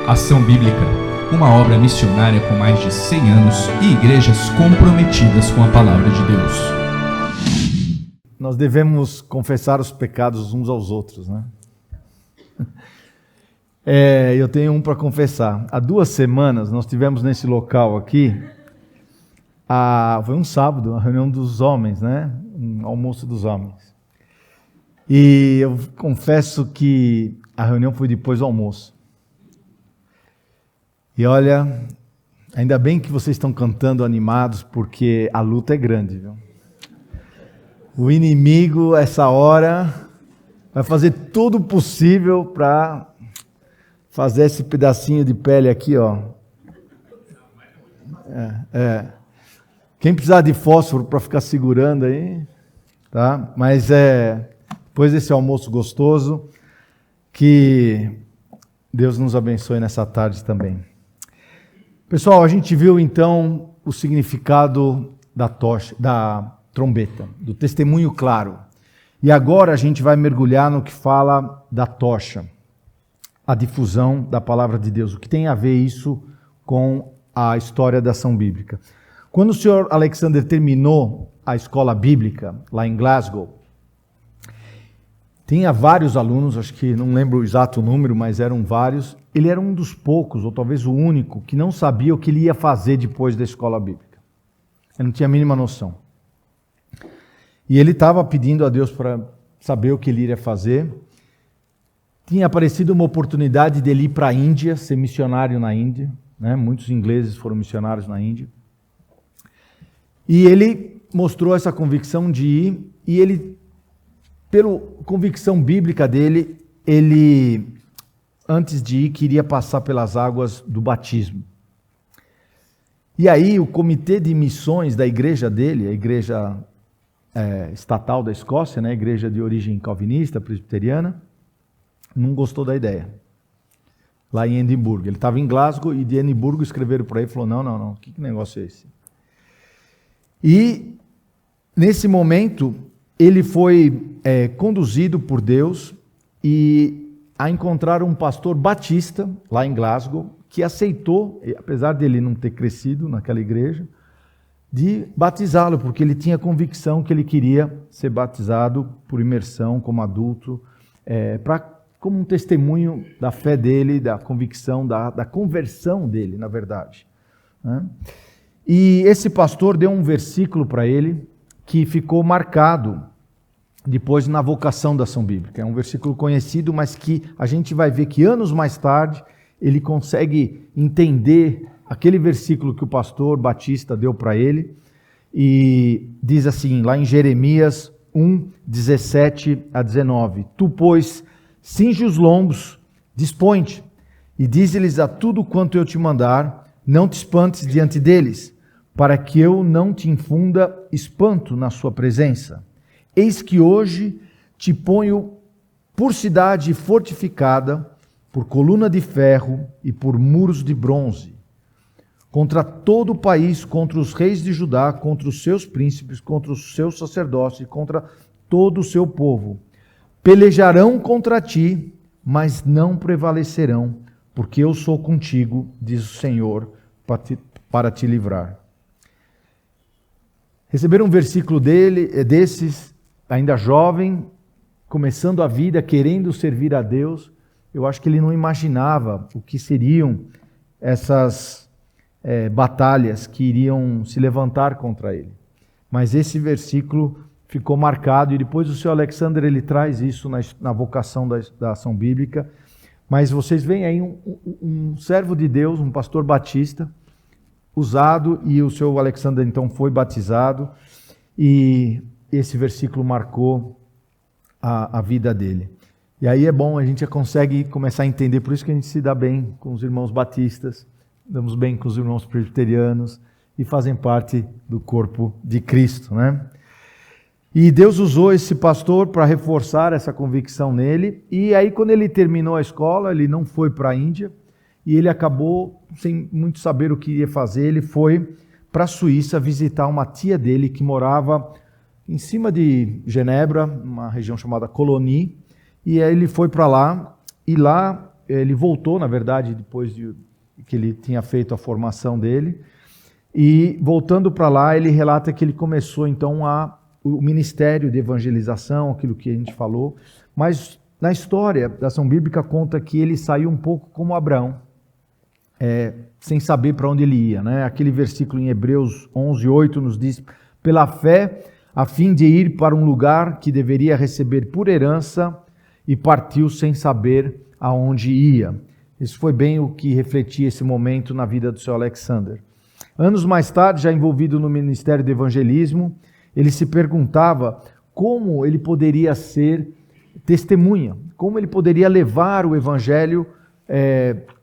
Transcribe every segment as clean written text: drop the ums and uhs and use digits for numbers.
Ação Bíblica, uma obra missionária com mais de 100 anos e igrejas comprometidas com a Palavra de Deus. Nós devemos confessar os pecados uns aos outros, né? Eu tenho um para confessar. Há 2 semanas nós tivemos nesse local aqui, foi um sábado, a reunião dos homens, né? Um almoço dos homens. E eu confesso que a reunião foi depois do almoço. E olha, ainda bem que vocês estão cantando animados, porque a luta é grande, viu? O inimigo, essa hora, vai fazer tudo o possível para fazer esse pedacinho de pele aqui, ó. Quem precisar de fósforo para ficar segurando aí, tá? Mas depois desse almoço gostoso, que Deus nos abençoe nessa tarde também. Pessoal, a gente viu então o significado da tocha, da trombeta, do testemunho claro. E agora a gente vai mergulhar no que fala da tocha, a difusão da palavra de Deus. O que tem a ver isso com a história da ação bíblica? Quando o senhor Alexander terminou a escola bíblica lá em Glasgow, tinha vários alunos, acho que não lembro o exato número, mas eram vários. Ele era um dos poucos, ou talvez o único, que não sabia o que ele ia fazer depois da escola bíblica. Ele não tinha a mínima noção. E ele estava pedindo a Deus para saber o que ele iria fazer. Tinha aparecido uma oportunidade dele ir para a Índia, ser missionário na Índia, né? Muitos ingleses foram missionários na Índia. E ele mostrou essa convicção de ir, e ele, pela convicção bíblica dele, ele, antes de ir, queria passar pelas águas do batismo. E aí o comitê de missões da igreja dele, a igreja estatal da Escócia, né, a igreja de origem calvinista, presbiteriana, não gostou da ideia. Lá em Edimburgo. Ele estava em Glasgow e de Edimburgo escreveram para ele e falou, não, que negócio é esse? E nesse momento ele foi conduzido por Deus a encontrar um pastor batista lá em Glasgow, que aceitou, apesar dele não ter crescido naquela igreja, de batizá-lo, porque ele tinha convicção que ele queria ser batizado por imersão como adulto, como um testemunho da fé dele, da convicção, da conversão dele, na verdade. Né? E esse pastor deu um versículo para ele que ficou marcado depois na vocação da ação bíblica. É um versículo conhecido, mas que a gente vai ver que anos mais tarde ele consegue entender aquele versículo que o pastor Batista deu para ele, e diz assim, lá em Jeremias 1, 17 a 19, Tu, pois, cinge os lombos, dispõe-te, e dize-lhes a tudo quanto eu te mandar, não te espantes diante deles, para que eu não te infunda espanto na sua presença. Eis que hoje te ponho por cidade fortificada, por coluna de ferro e por muros de bronze, contra todo o país, contra os reis de Judá, contra os seus príncipes, contra os seus sacerdotes, contra todo o seu povo. Pelejarão contra ti, mas não prevalecerão, porque eu sou contigo, diz o Senhor, para te livrar. Receber um versículo desses, ainda jovem, começando a vida, querendo servir a Deus, eu acho que ele não imaginava o que seriam essas batalhas que iriam se levantar contra ele. Mas esse versículo ficou marcado, e depois o senhor Alexander ele traz isso na vocação da ação bíblica. Mas vocês veem aí um servo de Deus, um pastor batista, usado, e o senhor Alexander então foi batizado, e esse versículo marcou a vida dele. E aí é bom, a gente já consegue começar a entender, por isso que a gente se dá bem com os irmãos batistas, damos bem com os irmãos presbiterianos, e fazem parte do corpo de Cristo, né? E Deus usou esse pastor para reforçar essa convicção nele, e aí quando ele terminou a escola, ele não foi para a Índia, e ele acabou, sem muito saber o que ia fazer, ele foi para a Suíça visitar uma tia dele que morava em cima de Genebra, uma região chamada Colony, e aí ele foi para lá, e lá ele voltou, na verdade, depois de que ele tinha feito a formação dele, e voltando para lá, ele relata que ele começou então o ministério de evangelização, aquilo que a gente falou, mas na história da ação bíblica conta que ele saiu um pouco como Abraão, sem saber para onde ele ia, né? Aquele versículo em Hebreus 11:8 nos diz: pela fé, a fim de ir para um lugar que deveria receber por herança, e partiu sem saber aonde ia. Isso foi bem o que refletia esse momento na vida do seu Alexander. Anos mais tarde, já envolvido no ministério de evangelismo, ele se perguntava como ele poderia ser testemunha, como ele poderia levar o evangelho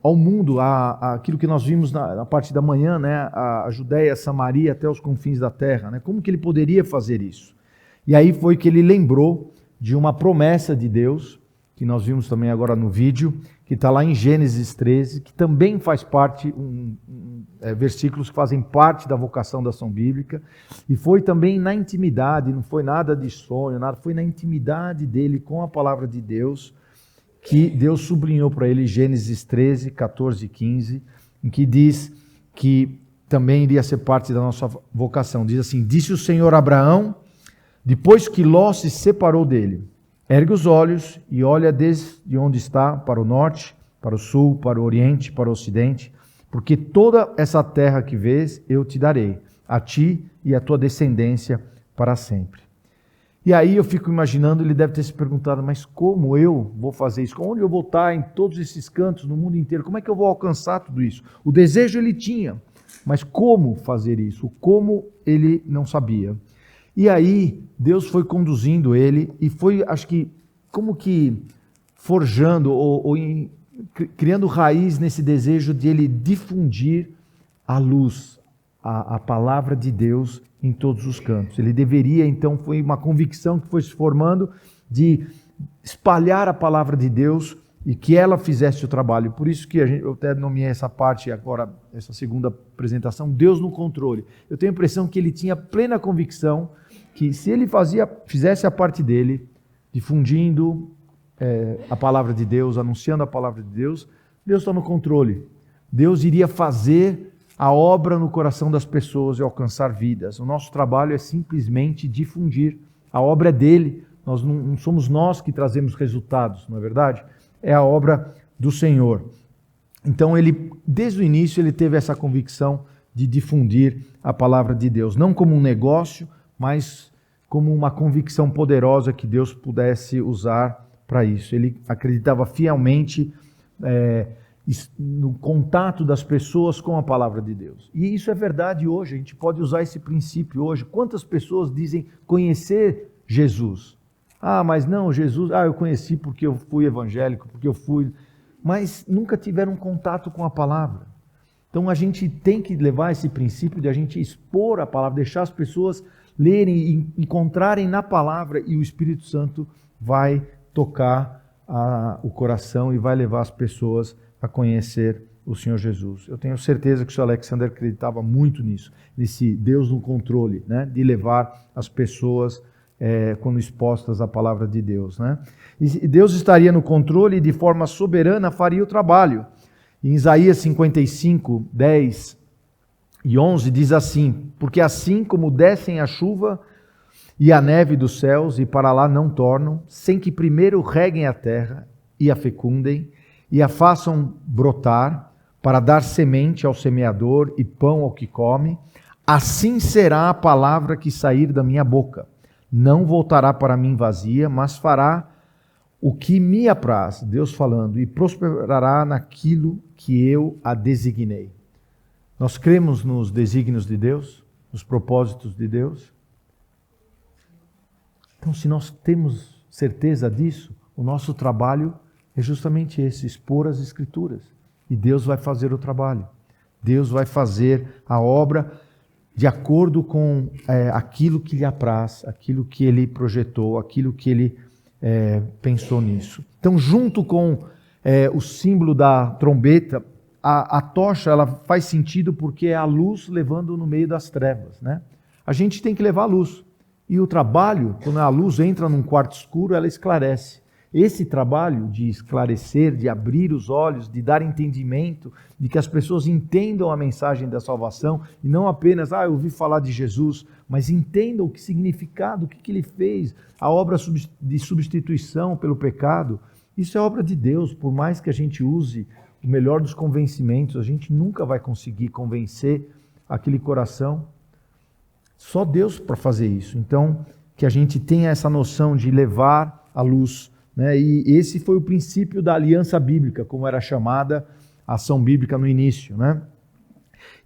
ao mundo, aquilo que nós vimos na parte da manhã, né? A Judéia, Samaria, até os confins da terra, né? Como que ele poderia fazer isso? E aí foi que ele lembrou de uma promessa de Deus, que nós vimos também agora no vídeo, que está lá em Gênesis 13, que também faz parte, versículos que fazem parte da vocação da ação bíblica, e foi também na intimidade, não foi nada de sonho, nada, foi na intimidade dele com a palavra de Deus, que Deus sublinhou para ele Gênesis 13, 14 e 15, em que diz que também iria ser parte da nossa vocação. Diz assim: disse o Senhor a Abraão, depois que Ló se separou dele: ergue os olhos e olha desde onde está, para o norte, para o sul, para o oriente, para o ocidente, porque toda essa terra que vês eu te darei, a ti e à tua descendência para sempre. E aí eu fico imaginando, ele deve ter se perguntado: mas como eu vou fazer isso? Onde eu vou estar em todos esses cantos, no mundo inteiro? Como é que eu vou alcançar tudo isso? O desejo ele tinha, mas como fazer isso? Como ele não sabia. E aí Deus foi conduzindo ele e foi, acho que, como que forjando criando raiz nesse desejo de ele difundir a luz, a palavra de Deus em todos os cantos. Ele deveria, então, foi uma convicção que foi se formando de espalhar a palavra de Deus e que ela fizesse o trabalho. Por isso que eu até nomeei essa parte agora, essa segunda apresentação, Deus no controle. Eu tenho a impressão que ele tinha plena convicção que se ele fizesse a parte dele, difundindo a palavra de Deus, anunciando a palavra de Deus, Deus está no controle. Deus iria fazer a obra no coração das pessoas e alcançar vidas. O nosso trabalho é simplesmente difundir. A obra é dele, não somos nós que trazemos resultados, não é verdade? É a obra do Senhor. Então ele, desde o início, ele teve essa convicção de difundir a palavra de Deus, não como um negócio, mas como uma convicção poderosa que Deus pudesse usar para isso. Ele acreditava fielmente no contato das pessoas com a palavra de Deus. E isso é verdade hoje, a gente pode usar esse princípio hoje. Quantas pessoas dizem conhecer Jesus? Ah, mas não, Jesus, eu conheci porque eu fui evangélico, porque eu fui... Mas nunca tiveram contato com a palavra. Então a gente tem que levar esse princípio de a gente expor a palavra, deixar as pessoas lerem e encontrarem na palavra, e o Espírito Santo vai tocar o coração e vai levar as pessoas a conhecer o Senhor Jesus. Eu tenho certeza que o Sr. Alexander acreditava muito nisso, nesse Deus no controle, né? De levar as pessoas quando expostas à palavra de Deus, né? E Deus estaria no controle e de forma soberana faria o trabalho. Em Isaías 55, 10 e 11 diz assim: porque assim como descem a chuva e a neve dos céus e para lá não tornam, sem que primeiro reguem a terra e a fecundem e a façam brotar, para dar semente ao semeador e pão ao que come, assim será a palavra que sair da minha boca. Não voltará para mim vazia, mas fará o que me apraz, Deus falando, e prosperará naquilo que eu a designei. Nós cremos nos desígnios de Deus, nos propósitos de Deus. Então, se nós temos certeza disso, o nosso trabalho é justamente esse, expor as Escrituras. E Deus vai fazer o trabalho. Deus vai fazer a obra de acordo com aquilo que lhe apraz, aquilo que Ele projetou, aquilo que Ele pensou nisso. Então, junto com o símbolo da trombeta, a tocha ela faz sentido porque é a luz levando no meio das trevas, né? A gente tem que levar a luz. E o trabalho, quando a luz entra num quarto escuro, ela esclarece. esse trabalho de esclarecer, de abrir os olhos, de dar entendimento, de que as pessoas entendam a mensagem da salvação e não apenas, eu ouvi falar de Jesus, mas entendam o que significado, o que ele fez, a obra de substituição pelo pecado. Isso é obra de Deus. Por mais que a gente use o melhor dos convencimentos, a gente nunca vai conseguir convencer aquele coração. Só Deus para fazer isso. Então, que a gente tenha essa noção de levar a luz, né? E esse foi o princípio da aliança bíblica, como era chamada a ação bíblica no início, né?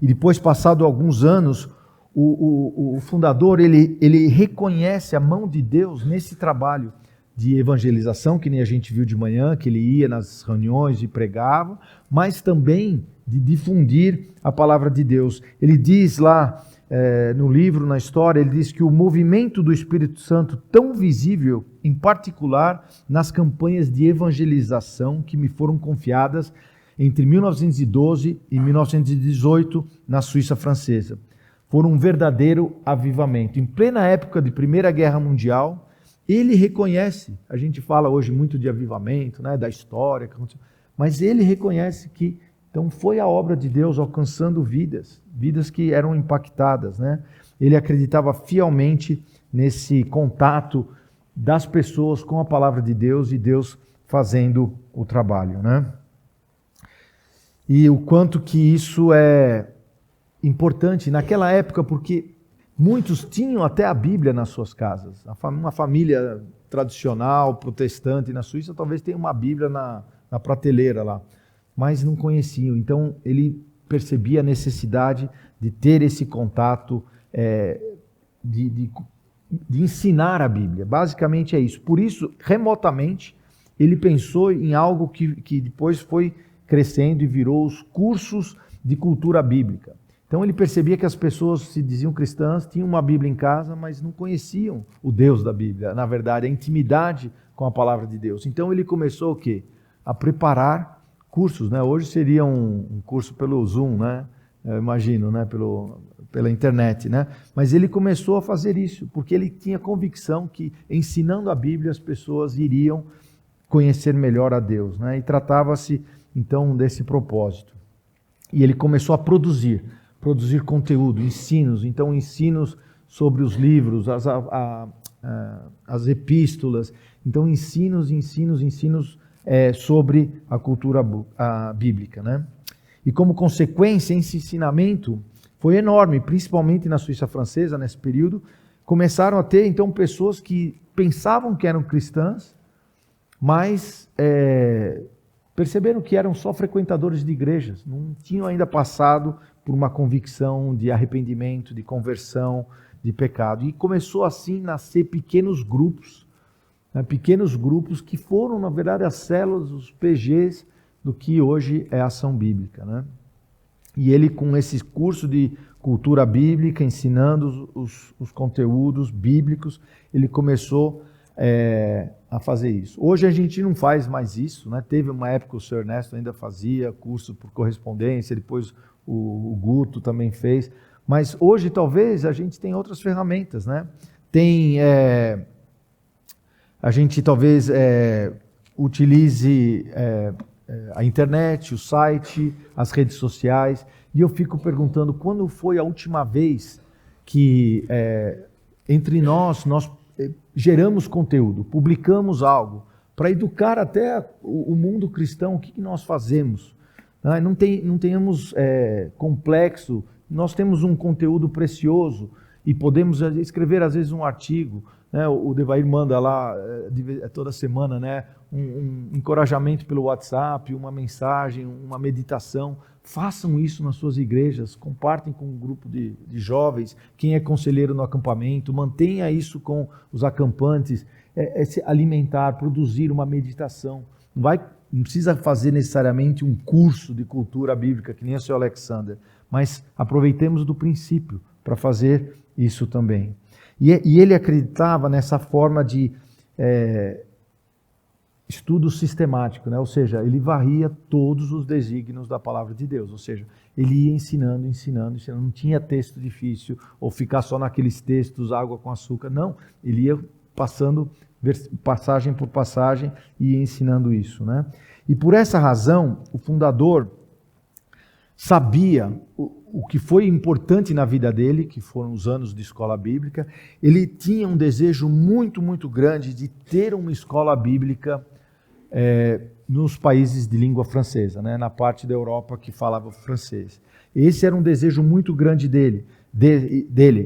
E depois, passado alguns anos, o fundador ele reconhece a mão de Deus nesse trabalho de evangelização, que nem a gente viu de manhã, que ele ia nas reuniões e pregava, mas também de difundir a palavra de Deus. Ele diz lá no livro, na história, ele diz que o movimento do Espírito Santo, tão visível, em particular nas campanhas de evangelização que me foram confiadas entre 1912 e 1918 na Suíça francesa, foram um verdadeiro avivamento. Em plena época de Primeira Guerra Mundial, ele reconhece, a gente fala hoje muito de avivamento, né, da história, mas ele reconhece que então foi a obra de Deus alcançando vidas que eram impactadas, né? Ele acreditava fielmente nesse contato das pessoas com a palavra de Deus e Deus fazendo o trabalho, né? E o quanto que isso é importante naquela época, porque muitos tinham até a Bíblia nas suas casas. Uma família tradicional, protestante na Suíça, talvez tenha uma Bíblia na prateleira lá, mas não conheciam. Então, ele percebia a necessidade de ter esse contato, de ensinar a Bíblia. Basicamente é isso. Por isso, remotamente, ele pensou em algo que depois foi crescendo e virou os cursos de cultura bíblica. Então ele percebia que as pessoas se diziam cristãs, tinham uma Bíblia em casa, mas não conheciam o Deus da Bíblia, na verdade, a intimidade com a palavra de Deus. Então ele começou o quê? A preparar cursos, né? Hoje seria um curso pelo Zoom, né? Eu imagino, né? Pela internet, né? Mas ele começou a fazer isso, porque ele tinha convicção que ensinando a Bíblia as pessoas iriam conhecer melhor a Deus, né? E tratava-se então desse propósito. E ele começou a produzir conteúdo, ensinos, então ensinos sobre os livros, as epístolas, então ensinos sobre a cultura bíblica, né? E como consequência, esse ensinamento foi enorme, principalmente na Suíça francesa, nesse período, começaram a ter então pessoas que pensavam que eram cristãs, mas perceberam que eram só frequentadores de igrejas, não tinham ainda passado por uma convicção de arrependimento, de conversão, de pecado. E começou assim a nascer pequenos grupos, né? Pequenos grupos que foram, na verdade, as células, os PGs do que hoje é a ação bíblica, né? E ele, com esse curso de cultura bíblica, ensinando os conteúdos bíblicos, ele começou a fazer isso. Hoje a gente não faz mais isso, né? Teve uma época o Sr. Ernesto ainda fazia curso por correspondência, depois o Guto também fez, mas hoje talvez a gente tenha outras ferramentas, né? A gente talvez utilize a internet, o site, as redes sociais, e eu fico perguntando quando foi a última vez que entre nós geramos conteúdo, publicamos algo para educar até o mundo cristão. O que nós fazemos? Não tenhamos complexo, nós temos um conteúdo precioso e podemos escrever às vezes um artigo, né? O Devair manda lá toda semana, né? Um encorajamento pelo WhatsApp, uma mensagem, uma meditação. Façam isso nas suas igrejas, compartilhem com um grupo de jovens, quem é conselheiro no acampamento, mantenha isso com os acampantes, se alimentar, produzir uma meditação. Não precisa fazer necessariamente um curso de cultura bíblica, que nem o Sr. Alexander, mas aproveitemos do princípio para fazer isso também. E ele acreditava nessa forma de estudo sistemático, né? Ou seja, ele varria todos os desígnios da palavra de Deus, ou seja, ele ia ensinando, não tinha texto difícil, ou ficar só naqueles textos, água com açúcar, não, ele ia passando passagem por passagem, e ia ensinando isso, né? E por essa razão, o fundador sabia o que foi importante na vida dele, que foram os anos de escola bíblica. Ele tinha um desejo muito, muito grande de ter uma escola bíblica nos países de língua francesa, né? Na parte da Europa que falava francês. Esse era um desejo muito grande dele.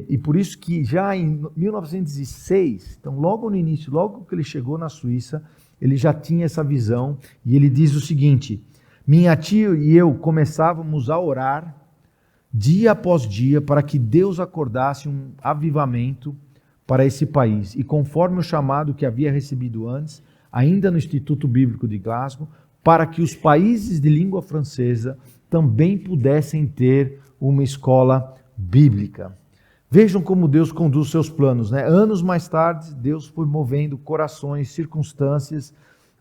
E por isso que já em 1906, então logo no início, logo que ele chegou na Suíça, ele já tinha essa visão, e ele diz o seguinte: minha tia e eu começávamos a orar dia após dia para que Deus acordasse um avivamento para esse país, e conforme o chamado que havia recebido antes, ainda no Instituto Bíblico de Glasgow, para que os países de língua francesa também pudessem ter uma escola bíblica. Vejam como Deus conduz seus planos, né? Anos mais tarde, Deus foi movendo corações, circunstâncias,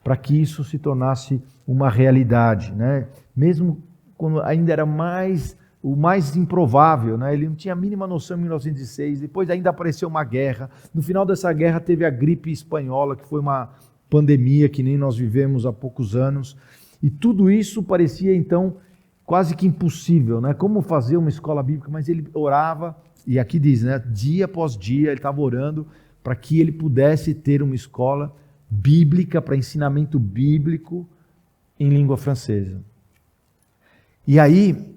para que isso se tornasse uma realidade, né? Mesmo quando ainda era o mais improvável, né? Ele não tinha a mínima noção em 1906, depois ainda apareceu uma guerra. No final dessa guerra teve a gripe espanhola, que foi uma pandemia que nem nós vivemos há poucos anos, e tudo isso parecia então quase que impossível, né? Como fazer uma escola bíblica? Mas ele orava, e aqui diz, né? Dia após dia ele estava orando para que ele pudesse ter uma escola bíblica, para ensinamento bíblico em língua francesa. E aí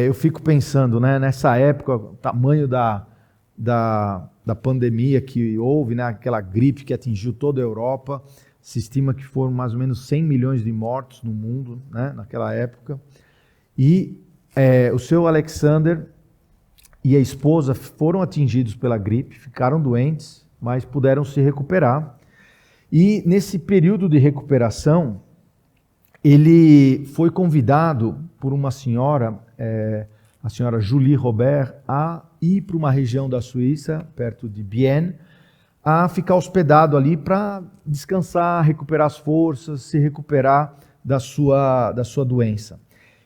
eu fico pensando, né? Nessa época, o tamanho da pandemia que houve, né? Aquela gripe que atingiu toda a Europa, se estima que foram mais ou menos 100 milhões de mortos no mundo, né? Naquela época. E o seu Alexander e a esposa foram atingidos pela gripe, ficaram doentes, mas puderam se recuperar. E nesse período de recuperação, ele foi convidado por uma senhora, a senhora Julie Robert, a ir para uma região da Suíça, perto de Bienne, a ficar hospedado ali para descansar, recuperar as forças, se recuperar da sua doença.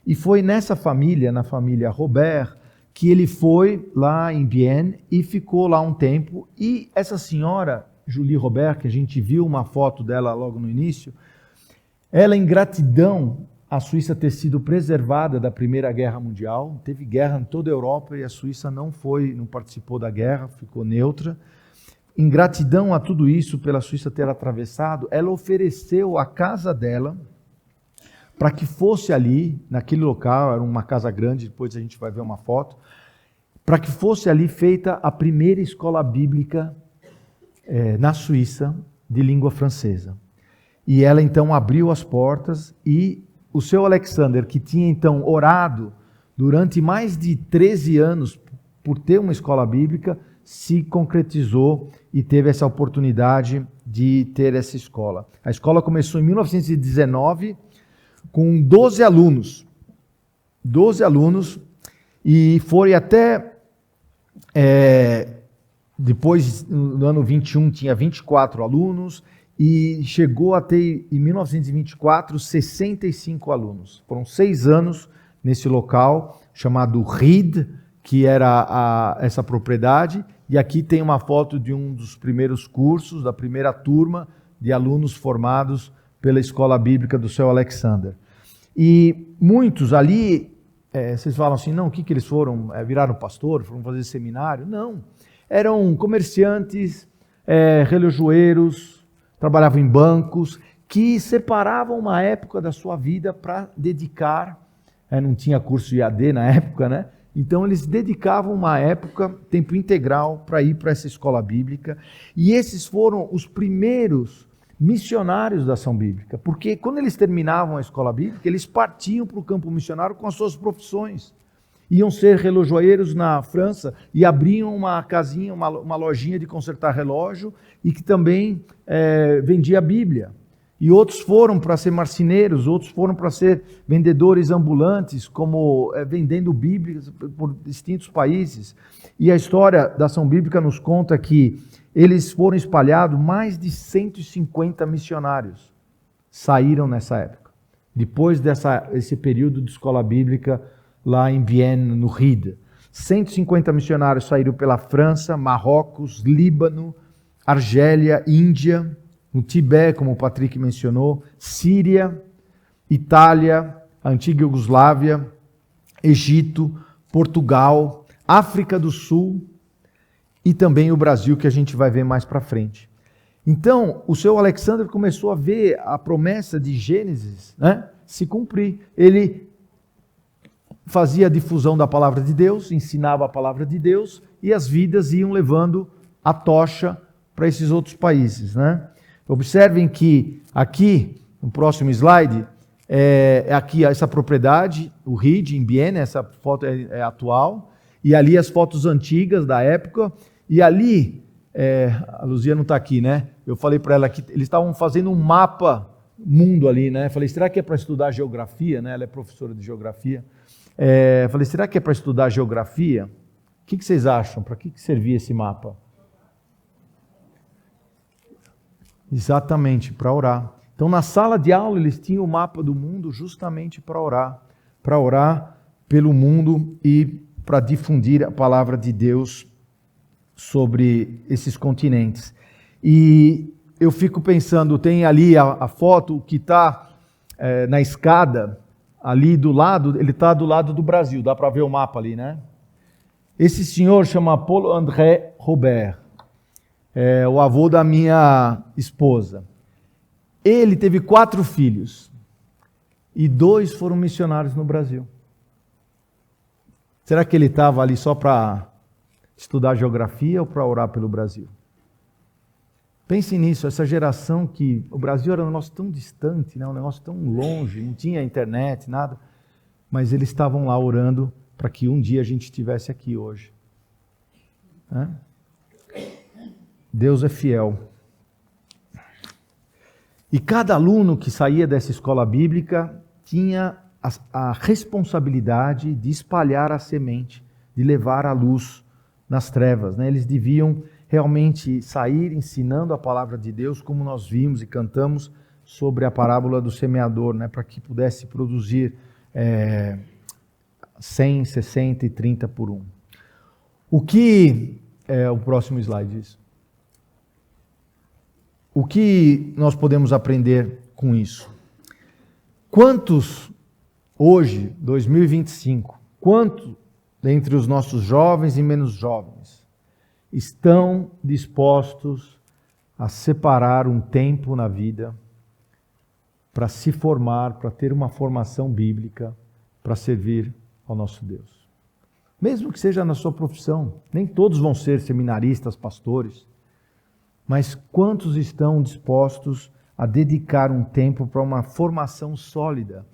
E foi nessa família, na família Robert, que ele foi lá em Bienne e ficou lá um tempo. E essa senhora, Julie Robert, que a gente viu uma foto dela logo no início, ela, em gratidão à Suíça ter sido preservada da Primeira Guerra Mundial, teve guerra em toda a Europa e a Suíça não participou da guerra, ficou neutra. Em gratidão a tudo isso, pela Suíça ter atravessado, ela ofereceu a casa dela para que fosse ali, naquele local, era uma casa grande, depois a gente vai ver uma foto, para que fosse ali feita a primeira escola bíblica na Suíça de língua francesa. E ela então abriu as portas, e o seu Alexander, que tinha então orado durante mais de 13 anos por ter uma escola bíblica, se concretizou e teve essa oportunidade de ter essa escola. A escola começou em 1919, com 12 alunos. 12 alunos, e foi até, depois, no ano 21, tinha 24 alunos, e chegou a ter, em 1924, 65 alunos. Foram 6 anos nesse local, chamado Ried, que era essa propriedade, e aqui tem uma foto de um dos primeiros cursos, da primeira turma de alunos formados pela escola bíblica do seu Alexander. E muitos ali, vocês falam assim, não, o que eles foram? Viraram pastor? Foram fazer seminário? Não. Eram comerciantes, relojoeiros, trabalhavam em bancos, que separavam uma época da sua vida para dedicar, não tinha curso IAD na época, né? Então eles dedicavam uma época, tempo integral, para ir para essa escola bíblica. E esses foram os primeiros missionários da ação bíblica, porque quando eles terminavam a escola bíblica, eles partiam para o campo missionário com as suas profissões. Iam ser relojoeiros na França e abriam uma casinha, uma lojinha de consertar relógio, e que também vendia a Bíblia. E outros foram para ser marceneiros, outros foram para ser vendedores ambulantes, como vendendo Bíblias por distintos países. E a história da ação bíblica nos conta que eles foram espalhados, mais de 150 missionários saíram nessa época. Depois desse período de escola bíblica lá em Vienne, no Ried. 150 missionários saíram pela França, Marrocos, Líbano, Argélia, Índia, no Tibete, como o Patrick mencionou, Síria, Itália, a antiga Iugoslávia, Egito, Portugal, África do Sul e também o Brasil, que a gente vai ver mais para frente. Então, o seu Alexander começou a ver a promessa de Gênesis, né, se cumprir. Ele fazia a difusão da palavra de Deus, ensinava a palavra de Deus e as vidas iam levando a tocha para esses outros países, né? Observem que aqui, no próximo slide, aqui essa propriedade, o Reed, em Bienne, essa foto é atual, e ali as fotos antigas da época, e ali, a Luzia não está aqui, né? Eu falei para ela que eles estavam fazendo um mapa mundo ali, né? Falei, será que é para estudar geografia, né? Ela é professora de geografia. Falei, será que é para estudar geografia? O que vocês acham? Para que servia esse mapa? Exatamente, para orar. Então, na sala de aula, eles tinham o mapa do mundo justamente para orar pelo mundo e para difundir a palavra de Deus sobre esses continentes. E eu fico pensando, tem ali a foto que está na escada, ali do lado, ele está do lado do Brasil, dá para ver o mapa ali, né? Esse senhor chama Paul-André Robert, o avô da minha esposa. Ele teve 4 filhos e 2 foram missionários no Brasil. Será que ele estava ali só para estudar geografia ou para orar pelo Brasil? Pense nisso, essa geração que o Brasil era um negócio tão distante, né? Um negócio tão longe, não tinha internet, nada, mas eles estavam lá orando para que um dia a gente estivesse aqui hoje. Deus é fiel. E cada aluno que saía dessa escola bíblica tinha a responsabilidade de espalhar a semente, de levar a luz nas trevas, né? Eles deviam realmente sair ensinando a palavra de Deus, como nós vimos e cantamos sobre a parábola do semeador, né? Para que pudesse produzir 100, 60 e 30 por 1. O que o próximo slide diz? O que nós podemos aprender com isso? Quantos, hoje, 2025, quantos dentre os nossos jovens e menos jovens estão dispostos a separar um tempo na vida para se formar, para ter uma formação bíblica, para servir ao nosso Deus? Mesmo que seja na sua profissão, nem todos vão ser seminaristas, pastores, mas quantos estão dispostos a dedicar um tempo para uma formação sólida,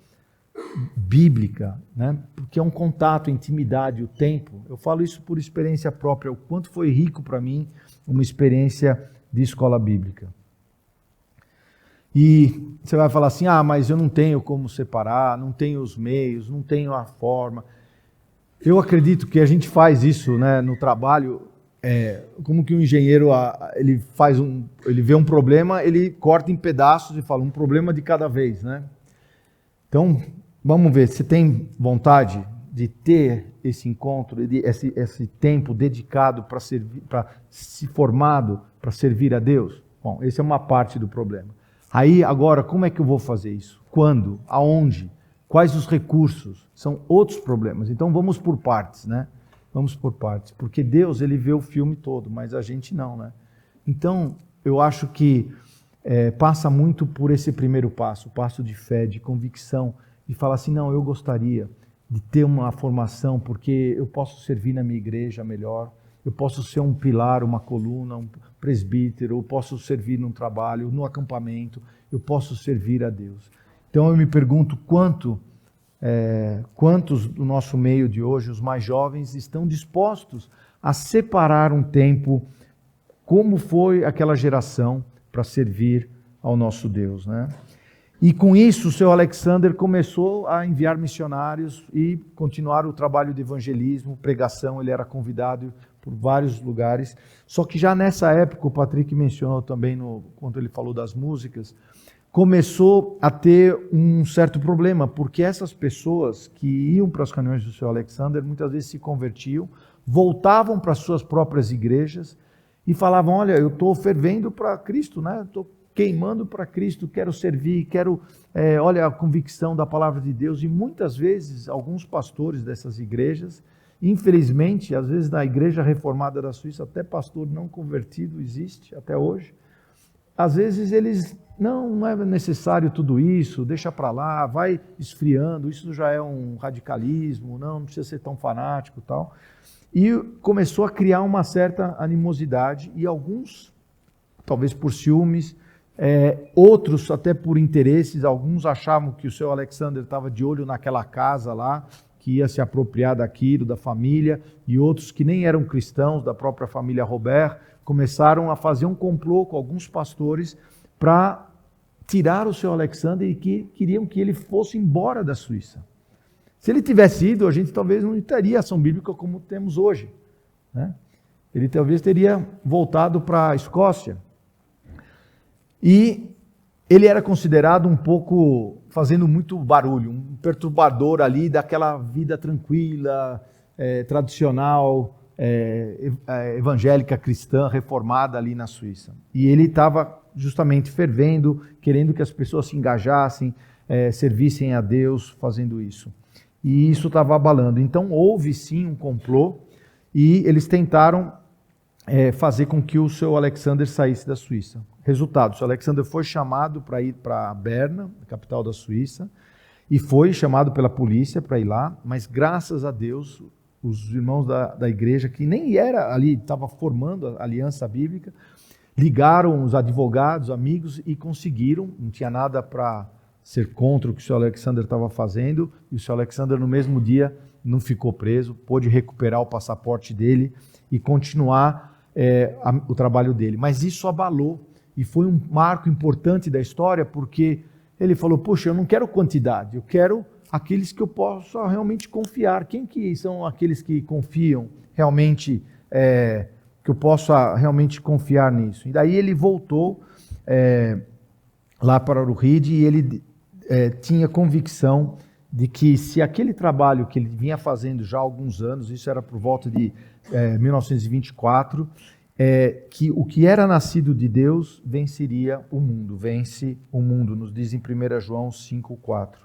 bíblica, né? Porque é um contato, intimidade, o tempo. Eu falo isso por experiência própria, o quanto foi rico para mim uma experiência de escola bíblica. E você vai falar assim, mas eu não tenho como separar, não tenho os meios, não tenho a forma. Eu acredito que a gente faz isso, né, no trabalho. Como que um engenheiro, ele vê um problema, ele corta em pedaços e fala, um problema de cada vez, né? Então, vamos ver, você tem vontade de ter esse encontro, esse tempo dedicado para servir, para se formado, para servir a Deus? Bom, essa é uma parte do problema. Aí, agora, como é que eu vou fazer isso? Quando? Aonde? Quais os recursos? São outros problemas. Então, vamos por partes, né? Vamos por partes, porque Deus, ele vê o filme todo, mas a gente não, né? Então, eu acho que passa muito por esse primeiro passo, o passo de fé, de convicção, de falar assim, não, eu gostaria de ter uma formação, porque eu posso servir na minha igreja melhor, eu posso ser um pilar, uma coluna, um presbítero, eu posso servir num trabalho, no acampamento, eu posso servir a Deus. Então, eu me pergunto quantos do nosso meio de hoje, os mais jovens, estão dispostos a separar um tempo, como foi aquela geração, para servir ao nosso Deus, né? E com isso, o seu Alexander começou a enviar missionários e continuar o trabalho de evangelismo, pregação. Ele era convidado por vários lugares. Só que já nessa época, o Patrick mencionou também, quando ele falou das músicas, começou a ter um certo problema, porque essas pessoas que iam para as reuniões do seu Alexander, muitas vezes se convertiam, voltavam para as suas próprias igrejas e falavam, olha, eu estou fervendo para Cristo, né? Estou queimando para Cristo, quero servir, quero, olha a convicção da palavra de Deus. E muitas vezes, alguns pastores dessas igrejas, infelizmente, às vezes na igreja reformada da Suíça, até pastor não convertido existe até hoje, às vezes eles, não é necessário tudo isso, deixa para lá, vai esfriando, isso já é um radicalismo, não precisa ser tão fanático e tal. E começou a criar uma certa animosidade, e alguns, talvez por ciúmes, outros até por interesses, alguns achavam que o seu Alexander estava de olho naquela casa lá, que ia se apropriar daquilo, da família, e outros que nem eram cristãos, da própria família Robert, começaram a fazer um complô com alguns pastores para tirar o seu Alexander e que queriam que ele fosse embora da Suíça. Se ele tivesse ido, a gente talvez não teria ação bíblica como temos hoje, né? Ele talvez teria voltado para a Escócia. E ele era considerado um pouco, fazendo muito barulho, um perturbador ali daquela vida tranquila, tradicional, evangélica, cristã, reformada ali na Suíça. E ele estava justamente fervendo, querendo que as pessoas se engajassem, servissem a Deus fazendo isso. E isso estava abalando. Então houve sim um complô e eles tentaram fazer com que o seu Alexander saísse da Suíça. Resultado, o seu Alexander foi chamado para ir para Berna, capital da Suíça, e foi chamado pela polícia para ir lá, mas graças a Deus, os irmãos da igreja, que nem era ali, estava formando a aliança bíblica, ligaram os advogados, amigos, e conseguiram, não tinha nada para ser contra o que o seu Alexander estava fazendo, e o seu Alexander no mesmo dia não ficou preso, pôde recuperar o passaporte dele e continuar o trabalho dele. Mas isso abalou, e foi um marco importante da história, porque ele falou, poxa, eu não quero quantidade, eu quero aqueles que eu possa realmente confiar. Quem que são aqueles que confiam realmente, que eu possa realmente confiar nisso? E daí ele voltou lá para o RID e ele tinha convicção de que se aquele trabalho que ele vinha fazendo já há alguns anos, isso era por volta de 1924, que o que era nascido de Deus venceria o mundo, vence o mundo, nos diz em 1 João 5,4.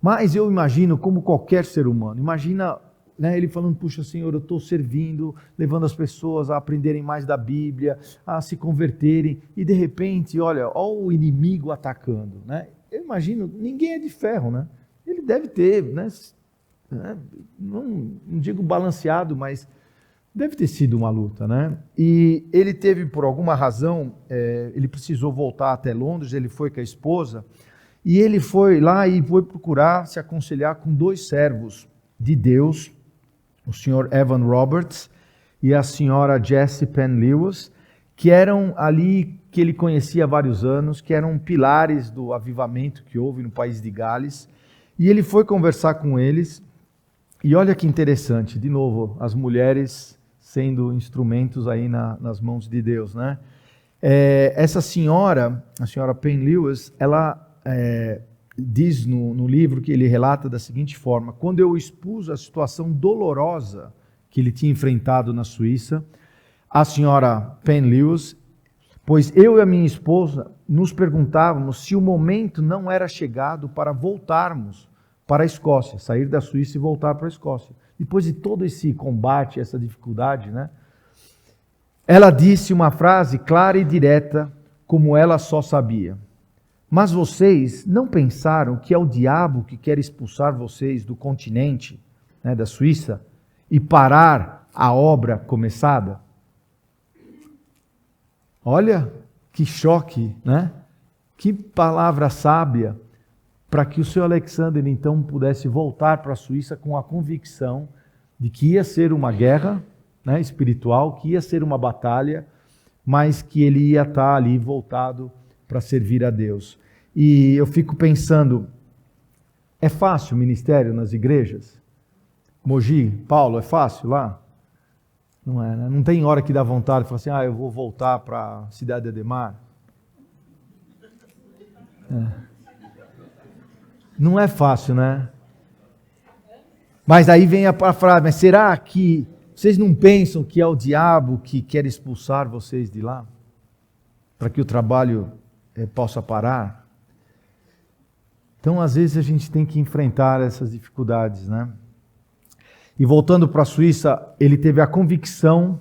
Mas eu imagino, como qualquer ser humano, imagina, né, ele falando, puxa Senhor, eu estou servindo, levando as pessoas a aprenderem mais da Bíblia, a se converterem, e de repente, olha o inimigo atacando, né? Eu imagino, ninguém é de ferro, né? Ele deve ter, né, não digo balanceado, mas deve ter sido uma luta, né? E ele teve, por alguma razão, ele precisou voltar até Londres, ele foi com a esposa, e ele foi lá e foi procurar se aconselhar com dois servos de Deus, o senhor Evan Roberts e a senhora Jessie Penn Lewis, que eram ali, que ele conhecia há vários anos, que eram pilares do avivamento que houve no país de Gales. E ele foi conversar com eles, e olha que interessante, de novo, as mulheres sendo instrumentos aí nas mãos de Deus, né? Essa senhora, a senhora Penn Lewis, ela diz no livro que ele relata da seguinte forma: quando eu expus a situação dolorosa que ele tinha enfrentado na Suíça, a senhora Penn Lewis, pois eu e a minha esposa nos perguntávamos se o momento não era chegado para voltarmos para a Escócia, sair da Suíça e voltar para a Escócia. Depois de todo esse combate, essa dificuldade, né? Ela disse uma frase clara e direta, como ela só sabia. Mas vocês não pensaram que é o diabo que quer expulsar vocês do continente, né, da Suíça, e parar a obra começada? Olha que choque, né? Que palavra sábia, para que o seu Alexander então pudesse voltar para a Suíça com a convicção de que ia ser uma guerra, né, espiritual, que ia ser uma batalha, mas que ele ia estar ali voltado para servir a Deus. E eu fico pensando, é fácil o ministério nas igrejas? Mogi, Paulo, é fácil lá? Não é, né? Não tem hora que dá vontade de falar assim, eu vou voltar para a cidade de Ademar. Não é fácil, né? Mas aí vem a frase, mas será que vocês não pensam que é o diabo que quer expulsar vocês de lá? Para que o trabalho possa parar. Então, às vezes, a gente tem que enfrentar essas dificuldades, né? E voltando para a Suíça, ele teve a convicção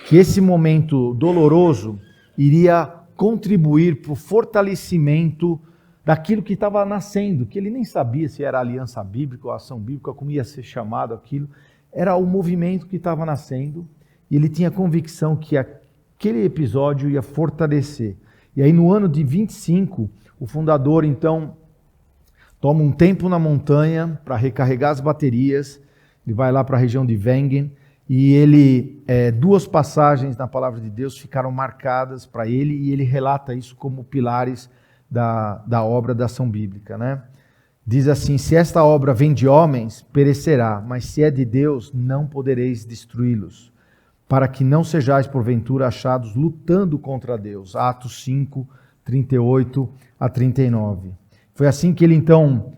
que esse momento doloroso iria contribuir para o fortalecimento daquilo que estava nascendo, que ele nem sabia se era aliança bíblica ou ação bíblica, como ia ser chamado aquilo. Era o movimento que estava nascendo e ele tinha convicção que aquele episódio ia fortalecer. E aí, no ano de 25, o fundador, então, toma um tempo na montanha para recarregar as baterias. Ele vai lá para a região de Wengen e ele, duas passagens na palavra de Deus ficaram marcadas para ele e ele relata isso como pilares da obra da ação bíblica, né? Diz assim: se esta obra vem de homens, perecerá, mas se é de Deus, não podereis destruí-los, para que não sejais porventura achados lutando contra Deus. Atos 5, 38 a 39. Foi assim que ele então,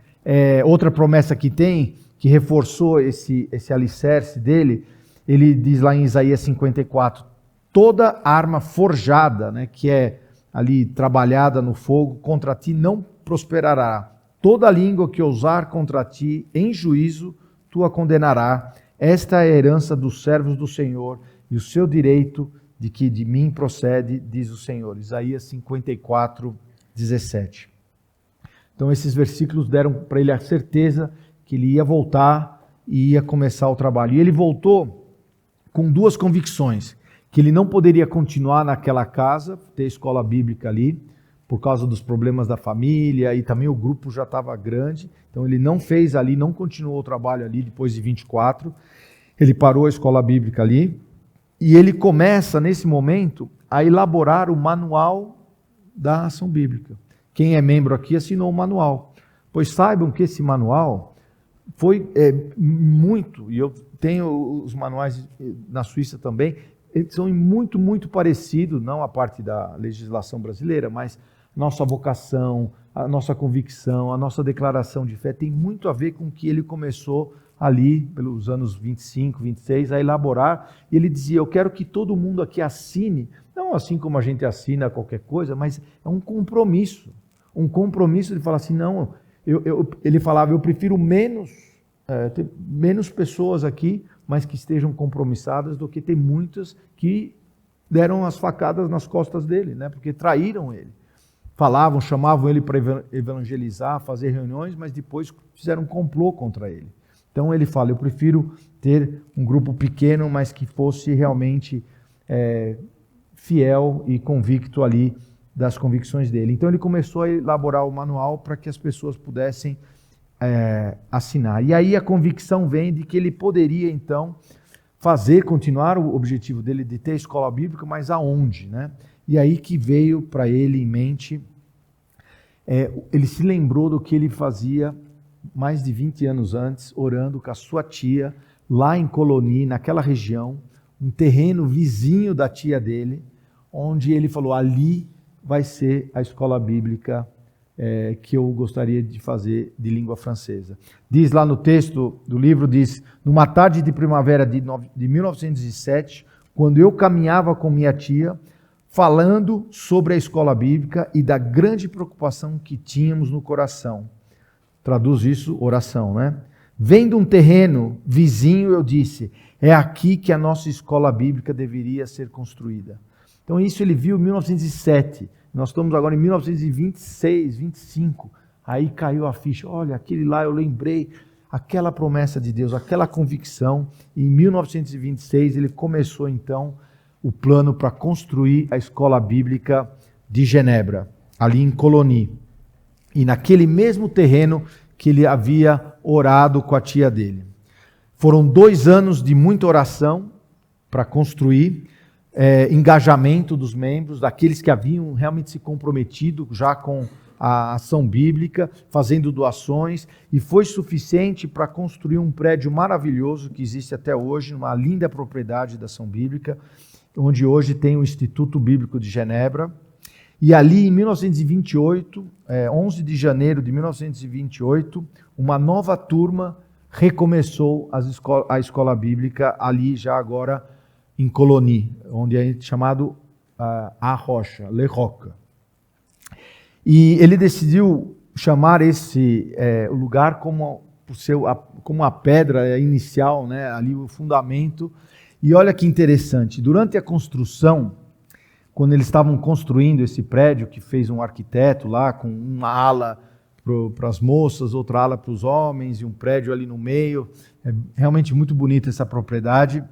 outra promessa que tem, que reforçou esse alicerce dele, ele diz lá em Isaías 54, toda arma forjada, né, que é ali trabalhada no fogo, contra ti não prosperará. Toda língua que ousar contra ti em juízo, tu a condenará. Esta é a herança dos servos do Senhor e o seu direito de que de mim procede, diz o Senhor. Isaías 54, 17. Então esses versículos deram para ele a certeza que ele ia voltar e ia começar o trabalho. E ele voltou com duas convicções: que ele não poderia continuar naquela casa, ter escola bíblica ali, por causa dos problemas da família, e também o grupo já estava grande, então ele não fez ali, não continuou o trabalho ali depois de 24, ele parou a escola bíblica ali, e ele começa nesse momento a elaborar o manual da ação bíblica. Quem é membro aqui assinou o manual, pois saibam que esse manual foi muito, e eu tenho os manuais na Suíça também, eles são muito, muito parecidos, não a parte da legislação brasileira, mas nossa vocação, a nossa convicção, a nossa declaração de fé tem muito a ver com o que ele começou ali, pelos anos 25, 26, a elaborar. E ele dizia: eu quero que todo mundo aqui assine, não assim como a gente assina qualquer coisa, mas é um compromisso de falar assim, não, ele falava, eu prefiro ter menos pessoas aqui, mas que estejam compromissadas, do que ter muitas que deram as facadas nas costas dele, né? Porque traíram ele. Falavam, chamavam ele para evangelizar, fazer reuniões, mas depois fizeram um complô contra ele. Então ele fala, eu prefiro ter um grupo pequeno, mas que fosse realmente fiel e convicto ali das convicções dele. Então ele começou a elaborar o manual para que as pessoas pudessem assinar. E aí a convicção vem de que ele poderia então continuar o objetivo dele de ter escola bíblica, mas aonde, né? E aí que veio para ele em mente, ele se lembrou do que ele fazia mais de 20 anos antes, orando com a sua tia, lá em Coloni, naquela região, um terreno vizinho da tia dele, onde ele falou, ali vai ser a escola bíblica que eu gostaria de fazer de língua francesa. Diz lá no texto do livro, diz, numa tarde de primavera de 1907, quando eu caminhava com minha tia, falando sobre a escola bíblica e da grande preocupação que tínhamos no coração. Traduz isso, oração, né? Vendo um terreno vizinho, eu disse, é aqui que a nossa escola bíblica deveria ser construída. Então isso ele viu em 1907, nós estamos agora em 1926, 25, aí caiu a ficha, olha, aquele lá eu lembrei, aquela promessa de Deus, aquela convicção, e em 1926 ele começou então o plano para construir a escola bíblica de Genebra, ali em Coloni. E naquele mesmo terreno que ele havia orado com a tia dele. Foram 2 anos de muita oração para construir, engajamento dos membros, daqueles que haviam realmente se comprometido já com a ação bíblica, fazendo doações, e foi suficiente para construir um prédio maravilhoso que existe até hoje, uma linda propriedade da ação bíblica, onde hoje tem o Instituto Bíblico de Genebra. E ali em 1928, 11 de janeiro de 1928, uma nova turma recomeçou a escola bíblica ali já agora em Coloni, onde é chamado a Rocha, Le Roca. E ele decidiu chamar esse lugar como a pedra inicial, né? Ali o fundamento. E olha que interessante, durante a construção, quando eles estavam construindo esse prédio, que fez um arquiteto lá, com uma ala para as moças, outra ala para os homens, e um prédio ali no meio, é realmente muito bonita essa propriedade.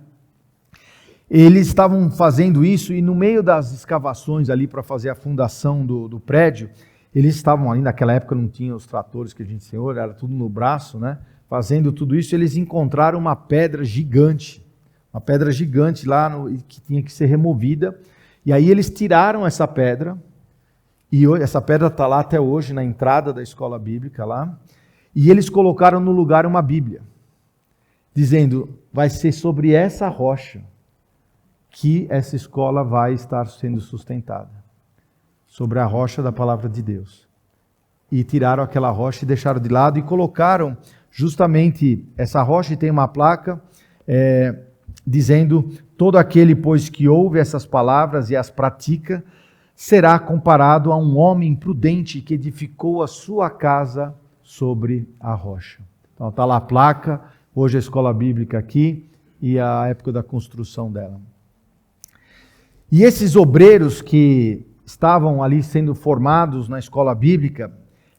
Eles estavam fazendo isso, e no meio das escavações ali para fazer a fundação do prédio, eles estavam ali, naquela época não tinha os tratores que a gente tem hoje, era tudo no braço, né? Fazendo tudo isso, eles encontraram uma pedra gigante lá que tinha que ser removida. E aí eles tiraram essa pedra, e essa pedra está lá até hoje, na entrada da escola bíblica lá, e eles colocaram no lugar uma Bíblia, dizendo, vai ser sobre essa rocha que essa escola vai estar sendo sustentada, sobre a rocha da palavra de Deus. E tiraram aquela rocha e deixaram de lado, e colocaram justamente essa rocha, e tem uma placa dizendo, todo aquele, pois, que ouve essas palavras e as pratica, será comparado a um homem prudente que edificou a sua casa sobre a rocha. Então está lá a placa, hoje a escola bíblica aqui, e a época da construção dela. E esses obreiros que estavam ali sendo formados na escola bíblica,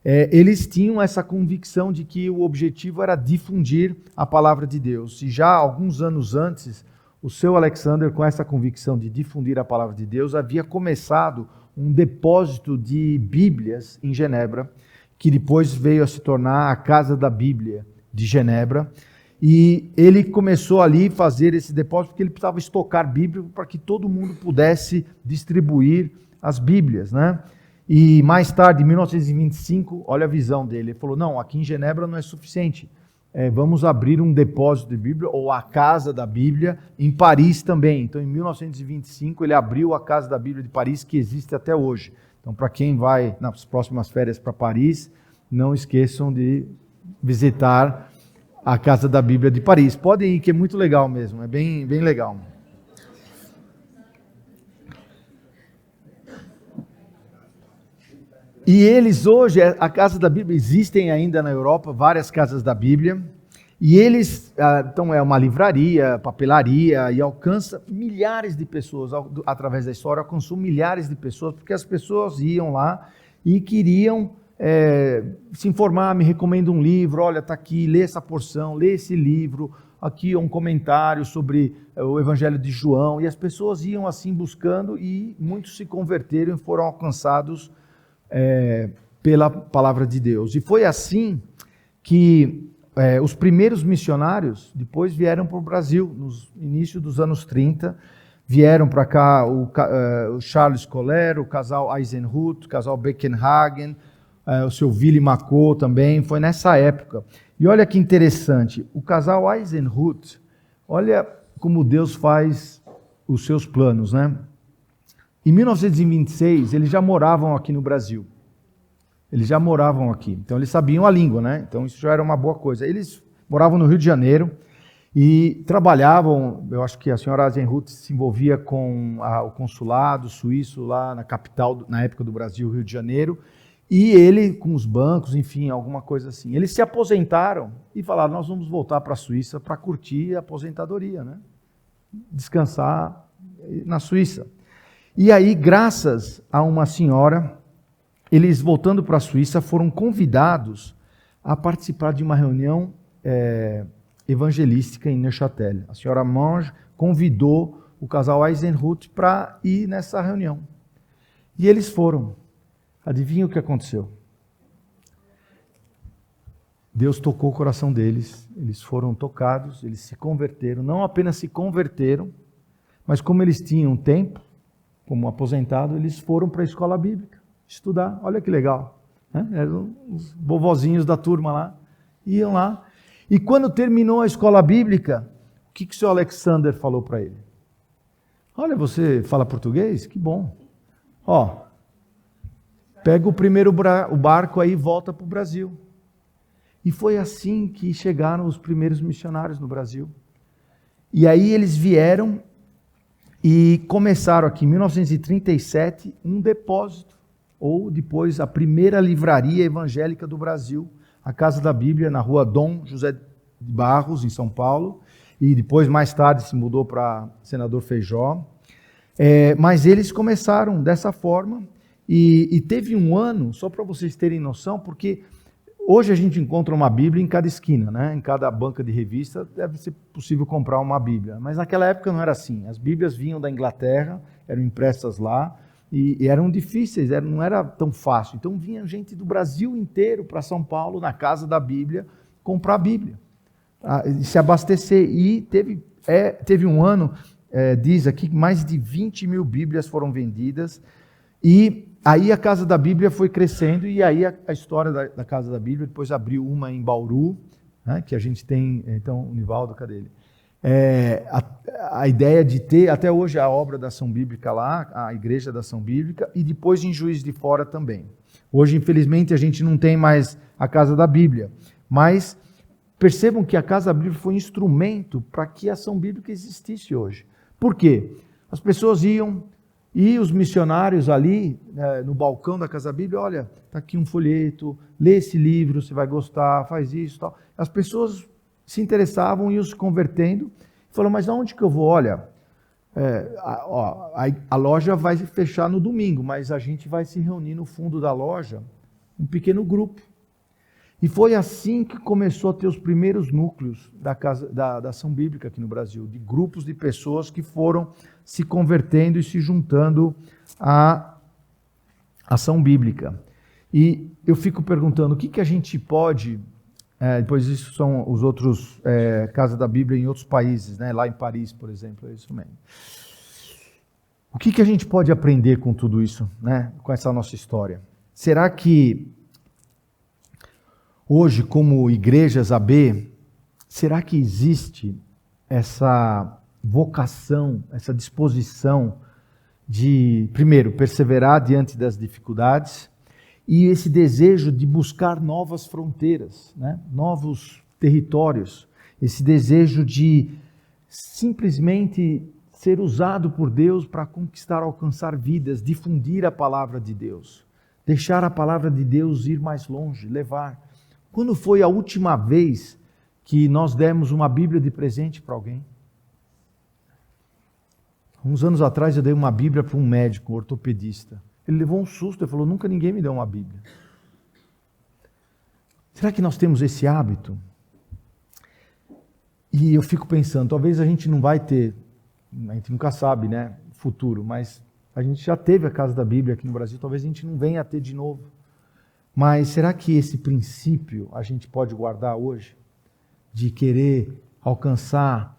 eles tinham essa convicção de que o objetivo era difundir a palavra de Deus. E já alguns anos antes, o seu Alexander, com essa convicção de difundir a palavra de Deus, havia começado um depósito de Bíblias em Genebra, que depois veio a se tornar a Casa da Bíblia de Genebra. E ele começou ali a fazer esse depósito porque ele precisava estocar Bíblia para que todo mundo pudesse distribuir as Bíblias, né? E mais tarde, em 1925, olha a visão dele, ele falou, não, aqui em Genebra não é suficiente, vamos abrir um depósito de Bíblia, ou a Casa da Bíblia, em Paris também. Então, em 1925, ele abriu a Casa da Bíblia de Paris, que existe até hoje. Então, para quem vai nas próximas férias para Paris, não esqueçam de visitar a Casa da Bíblia de Paris. Podem ir, que é muito legal mesmo, é bem, bem legal. E eles hoje, a Casa da Bíblia, existem ainda na Europa várias Casas da Bíblia, e eles, então é uma livraria, papelaria, e alcança milhares de pessoas, através da história, alcançou milhares de pessoas, porque as pessoas iam lá e queriam se informar, me recomenda um livro, olha, está aqui, lê essa porção, lê esse livro, aqui um comentário sobre o Evangelho de João, e as pessoas iam assim buscando, e muitos se converteram e foram alcançados pela palavra de Deus. E foi assim que os primeiros missionários depois vieram para o Brasil, no início dos anos 30, vieram para cá o Charles Coller, o casal Eisenhut, o casal Beckenhagen, o seu Willy Macot também, foi nessa época. E olha que interessante, o casal Eisenhut, olha como Deus faz os seus planos, né? Em 1926, eles já moravam aqui no Brasil. Eles já moravam aqui. Então, eles sabiam a língua, né? Então, isso já era uma boa coisa. Eles moravam no Rio de Janeiro e trabalhavam, eu acho que a senhora Eisenhut se envolvia com o consulado suíço lá na capital, na época do Brasil, Rio de Janeiro, e ele com os bancos, enfim, alguma coisa assim. Eles se aposentaram e falaram, nós vamos voltar para a Suíça para curtir a aposentadoria, né? Descansar na Suíça. E aí, graças a uma senhora, eles, voltando para a Suíça, foram convidados a participar de uma reunião evangelística em Neuchâtel. A senhora Monge convidou o casal Eisenhut para ir nessa reunião. E eles foram. Adivinha o que aconteceu? Deus tocou o coração deles, eles foram tocados, eles se converteram. Não apenas se converteram, mas como eles tinham tempo, como aposentado, eles foram para a escola bíblica estudar. Olha que legal, né? Eram os vovozinhos da turma lá, iam lá. E quando terminou a escola bíblica, o que o seu Alexander falou para ele? Olha, você fala português? Que bom. Ó, pega o primeiro barco aí e volta para o Brasil. E foi assim que chegaram os primeiros missionários no Brasil. E aí eles vieram e começaram aqui em 1937 um depósito ou depois a primeira livraria evangélica do Brasil, a Casa da Bíblia, na rua Dom José de Barros, em São Paulo, e depois, mais tarde, se mudou para Senador Feijó. Mas eles começaram dessa forma, e teve um ano, só para vocês terem noção, porque hoje a gente encontra uma Bíblia em cada esquina, né? Em cada banca de revista deve ser possível comprar uma Bíblia, mas naquela época não era assim. As Bíblias vinham da Inglaterra, eram impressas lá, e eram difíceis, não era tão fácil. Então vinha gente do Brasil inteiro para São Paulo, na Casa da Bíblia, comprar a Bíblia, se abastecer. E teve um ano, diz aqui, que mais de 20 mil Bíblias foram vendidas, e aí a Casa da Bíblia foi crescendo, e aí a história da Casa da Bíblia, depois abriu uma em Bauru, né, que a gente tem, então, o Nivaldo, cadê ele? A ideia de ter, até hoje, a obra da Ação Bíblica lá, a Igreja da Ação Bíblica, e depois em Juiz de Fora também. Hoje, infelizmente, a gente não tem mais a Casa da Bíblia, mas percebam que a Casa da Bíblia foi um instrumento para que a Ação Bíblica existisse hoje. Por quê? As pessoas iam, e os missionários ali, no balcão da Casa da Bíblia, olha, está aqui um folheto, lê esse livro, você vai gostar, faz isso e tal. As pessoas se interessavam, iam se convertendo, e falaram, mas aonde que eu vou? Olha, a loja vai fechar no domingo, mas a gente vai se reunir no fundo da loja, um pequeno grupo. E foi assim que começou a ter os primeiros núcleos da Ação Bíblica aqui no Brasil, de grupos de pessoas que foram se convertendo e se juntando à Ação Bíblica. E eu fico perguntando, o que a gente pode... depois isso são os outros Casa da Bíblia em outros países, né? Lá em Paris, por exemplo, é isso mesmo. O que a gente pode aprender com tudo isso, né? Com essa nossa história? Será que hoje, como igrejas AB, será que existe essa vocação, essa disposição de, primeiro, perseverar diante das dificuldades, e esse desejo de buscar novas fronteiras, né? Novos territórios, esse desejo de simplesmente ser usado por Deus para conquistar, alcançar vidas, difundir a palavra de Deus, deixar a palavra de Deus ir mais longe, levar. Quando foi a última vez que nós demos uma Bíblia de presente para alguém? Uns anos atrás eu dei uma Bíblia para um médico, um ortopedista. Ele levou um susto, ele falou, nunca ninguém me deu uma Bíblia. Será que nós temos esse hábito? E eu fico pensando, talvez a gente não vai ter, a gente nunca sabe, né, futuro, mas a gente já teve a Casa da Bíblia aqui no Brasil, talvez a gente não venha a ter de novo. Mas será que esse princípio a gente pode guardar hoje? De querer alcançar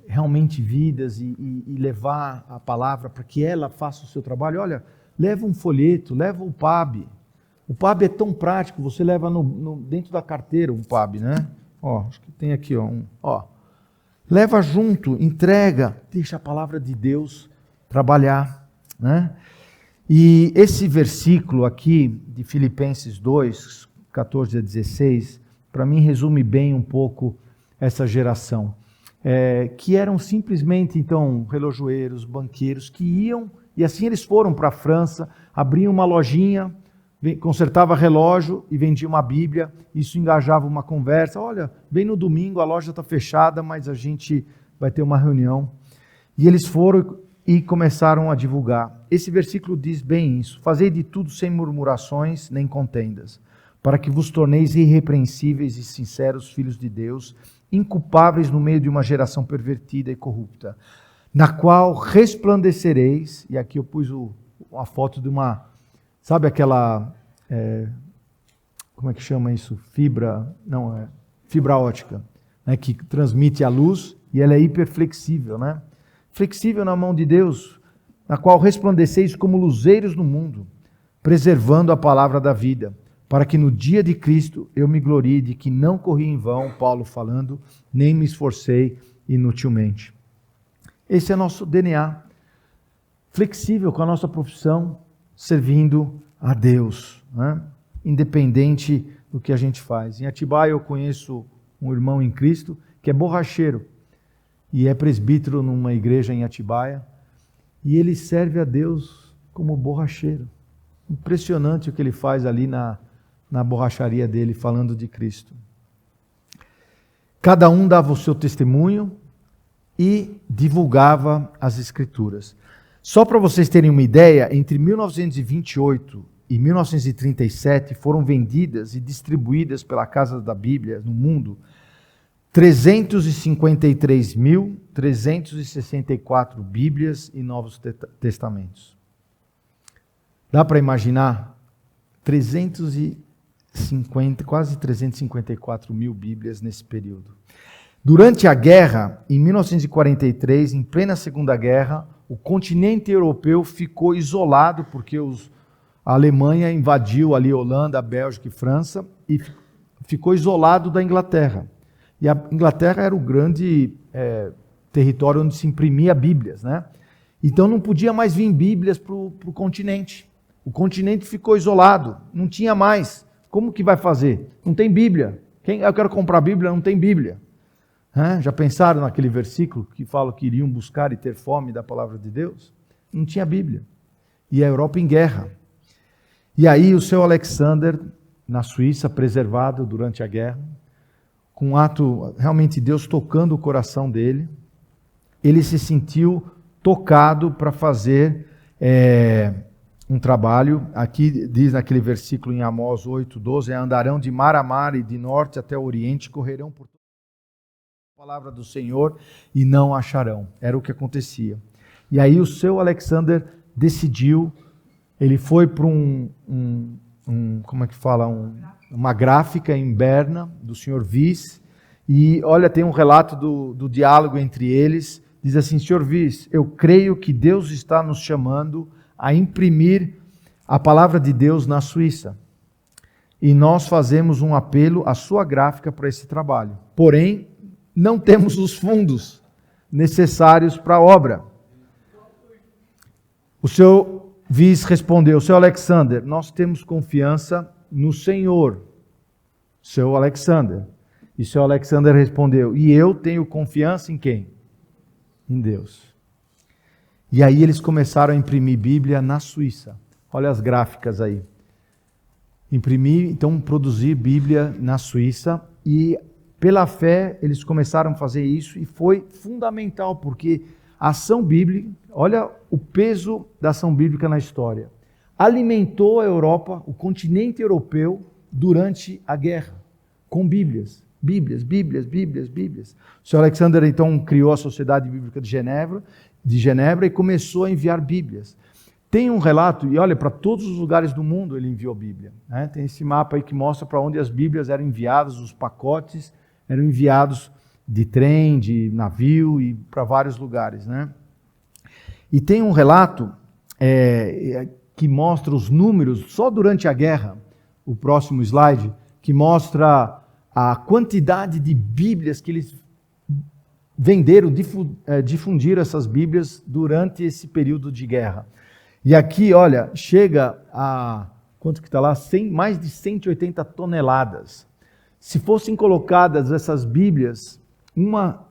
realmente vidas e levar a palavra para que ela faça o seu trabalho? Olha, leva um folheto, leva o PAB. O PAB é tão prático, você leva dentro da carteira um PAB, né? Ó, acho que tem aqui, ó. Leva junto, entrega, deixa a palavra de Deus trabalhar, né? E esse versículo aqui de Filipenses 2, 14 a 16, para mim resume bem um pouco essa geração. Que eram simplesmente, então, relojoeiros, banqueiros, que iam, e assim eles foram para a França, abriam uma lojinha, consertava relógio e vendia uma Bíblia, isso engajava uma conversa, olha, bem no domingo, a loja está fechada, mas a gente vai ter uma reunião. E eles foram e começaram a divulgar. Esse versículo diz bem isso, fazei de tudo sem murmurações nem contendas, para que vos torneis irrepreensíveis e sinceros filhos de Deus, inculpáveis no meio de uma geração pervertida e corrupta, na qual resplandecereis, e aqui eu pus a foto de uma, sabe aquela, como é que chama isso? Fibra ótica, né, que transmite a luz, e ela é hiperflexível, né? Flexível na mão de Deus, na qual resplandeceis como luzeiros no mundo, preservando a palavra da vida, para que no dia de Cristo eu me glorie de que não corri em vão, Paulo falando, nem me esforcei inutilmente. Esse é nosso DNA, flexível com a nossa profissão, servindo a Deus, né? Independente do que a gente faz. Em Atibaia eu conheço um irmão em Cristo que é borracheiro e é presbítero numa igreja em Atibaia, e ele serve a Deus como borracheiro. Impressionante o que ele faz ali na borracharia dele, falando de Cristo. Cada um dava o seu testemunho e divulgava as Escrituras. Só para vocês terem uma ideia, entre 1928 e 1937 foram vendidas e distribuídas pela Casa da Bíblia no mundo 353.364 Bíblias e Novos Testamentos. Dá para imaginar? quase 354 mil Bíblias nesse período. Durante a guerra, em 1943, em plena Segunda Guerra, o continente europeu ficou isolado porque a Alemanha invadiu ali Holanda, Bélgica e França e ficou isolado da Inglaterra. E a Inglaterra era o grande território onde se imprimia Bíblias, né? Então não podia mais vir Bíblias para o continente. O continente ficou isolado, não tinha mais. Como que vai fazer? Não tem Bíblia. Eu quero comprar Bíblia, não tem Bíblia. Já pensaram naquele versículo que fala que iriam buscar e ter fome da palavra de Deus? Não tinha Bíblia. E a Europa em guerra. E aí o seu Alexander, na Suíça, preservado durante a guerra, com um ato, realmente Deus tocando o coração dele, ele se sentiu tocado para fazer um trabalho. Aqui diz naquele versículo em Amós 8:12, andarão de mar a mar e de norte até o oriente, correrão por toda a palavra do Senhor e não acharão. Era o que acontecia. E aí o seu Alexander decidiu, ele foi para uma gráfica em Berna, do Sr. Wyss, e olha, tem um relato do diálogo entre eles, diz assim: Sr. Wyss, eu creio que Deus está nos chamando a imprimir a palavra de Deus na Suíça. E nós fazemos um apelo à sua gráfica para esse trabalho. Porém, não temos os fundos necessários para a obra. O seu Wyss respondeu: Seu Alexander, nós temos confiança no Senhor. Seu Alexander. E seu Alexander respondeu: e eu tenho confiança em quem? Em Deus. E aí eles começaram a imprimir Bíblia na Suíça. Olha as gráficas aí. Imprimir, então produzir Bíblia na Suíça, e pela fé eles começaram a fazer isso, e foi fundamental, porque a ação bíblica, olha o peso da ação bíblica na história, alimentou a Europa, o continente europeu, durante a guerra, com Bíblias. Bíblias. O Sr. Alexander então criou a Sociedade Bíblica de Genebra e começou a enviar Bíblias. Tem um relato, e olha, para todos os lugares do mundo ele enviou Bíblia. Né? Tem esse mapa aí que mostra para onde as Bíblias eram enviadas, os pacotes eram enviados de trem, de navio e para vários lugares. Né? E tem um relato que mostra os números, só durante a guerra, o próximo slide, que mostra a quantidade de Bíblias que eles venderam, difundiram essas Bíblias durante esse período de guerra. E aqui, olha, chega a, quanto que está lá? Mais de 180 toneladas. Se fossem colocadas essas Bíblias, uma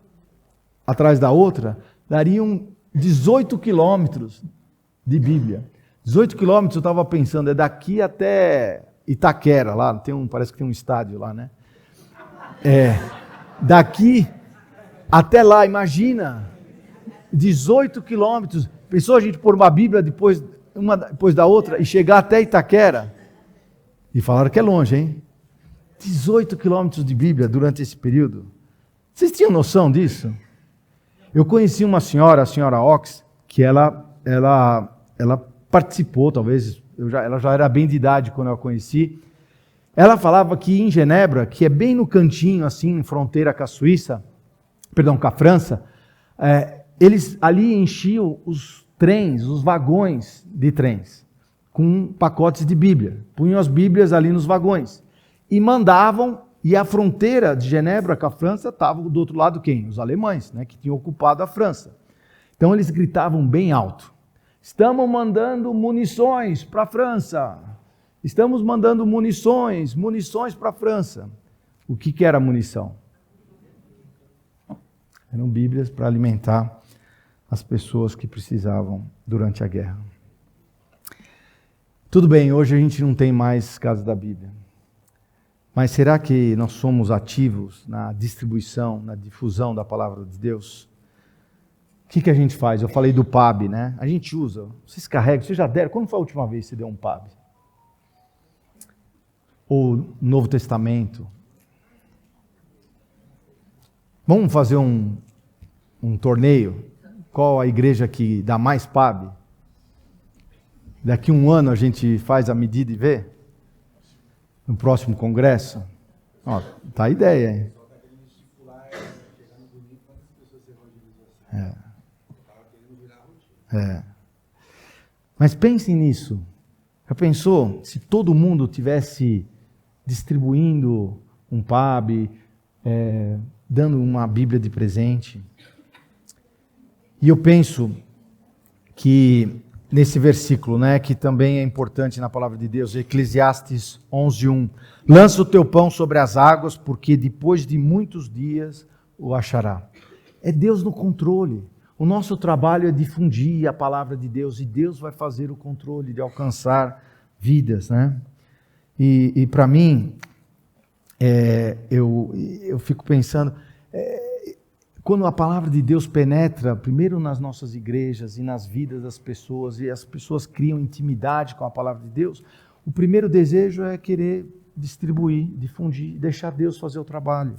atrás da outra, dariam 18 quilômetros de Bíblia. 18 quilômetros, eu estava pensando, é daqui até Itaquera, lá, parece que tem um estádio lá, né? Daqui até lá, imagina, 18 quilômetros. Pensou a gente pôr uma Bíblia uma depois da outra e chegar até Itaquera? E falaram que é longe, hein? 18 quilômetros de Bíblia durante esse período. Vocês tinham noção disso? Eu conheci uma senhora, a senhora Ox, que ela participou, talvez, ela já era bem de idade quando eu a conheci. Ela falava que em Genebra, que é bem no cantinho, assim, em fronteira com a Suíça, com a França, eles ali enchiam os trens, os vagões de trens, com pacotes de Bíblia. Punham as Bíblias ali nos vagões. E mandavam, e a fronteira de Genebra com a França estava do outro lado quem? Os alemães, né, que tinham ocupado a França. Então eles gritavam bem alto: estamos mandando munições para a França. Estamos mandando munições para a França. O que era munição? Eram Bíblias para alimentar as pessoas que precisavam durante a guerra. Tudo bem, hoje a gente não tem mais Casa da Bíblia. Mas será que nós somos ativos na distribuição, na difusão da palavra de Deus? O que a gente faz? Eu falei do PAB, né? A gente usa. Vocês carregam, vocês já deram. Quando foi a última vez que você deu um PAB? Ou Novo Testamento? Vamos fazer um torneio? Qual a igreja que dá mais PAB? Daqui a um ano a gente faz a medida e vê? No próximo congresso? Ó, tá a ideia, hein? Mas pensem nisso. Já pensou se todo mundo tivesse distribuindo um PAB, dando uma Bíblia de presente? E eu penso que nesse versículo, né, que também é importante na palavra de Deus, Eclesiastes 11:1. Lança o teu pão sobre as águas, porque depois de muitos dias o achará. É Deus no controle. O nosso trabalho é difundir a palavra de Deus e Deus vai fazer o controle de alcançar vidas, né? E para mim, eu fico pensando, quando a palavra de Deus penetra primeiro nas nossas igrejas e nas vidas das pessoas, e as pessoas criam intimidade com a palavra de Deus, o primeiro desejo é querer distribuir, difundir, deixar Deus fazer o trabalho.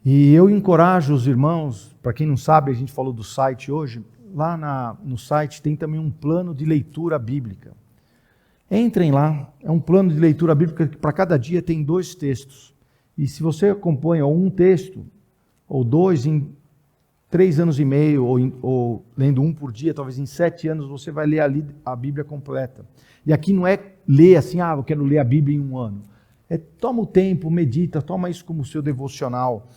E eu encorajo os irmãos, para quem não sabe, a gente falou do site hoje, lá no site tem também um plano de leitura bíblica. Entrem lá, é um plano de leitura bíblica que para cada dia tem 2 textos. E se você acompanha um texto, ou 2 em 3 anos e meio, ou lendo um por dia, talvez em 7 anos você vai ler ali a Bíblia completa. E aqui não é ler assim, eu quero ler a Bíblia em um ano. Toma o tempo, medita, toma isso como seu devocional.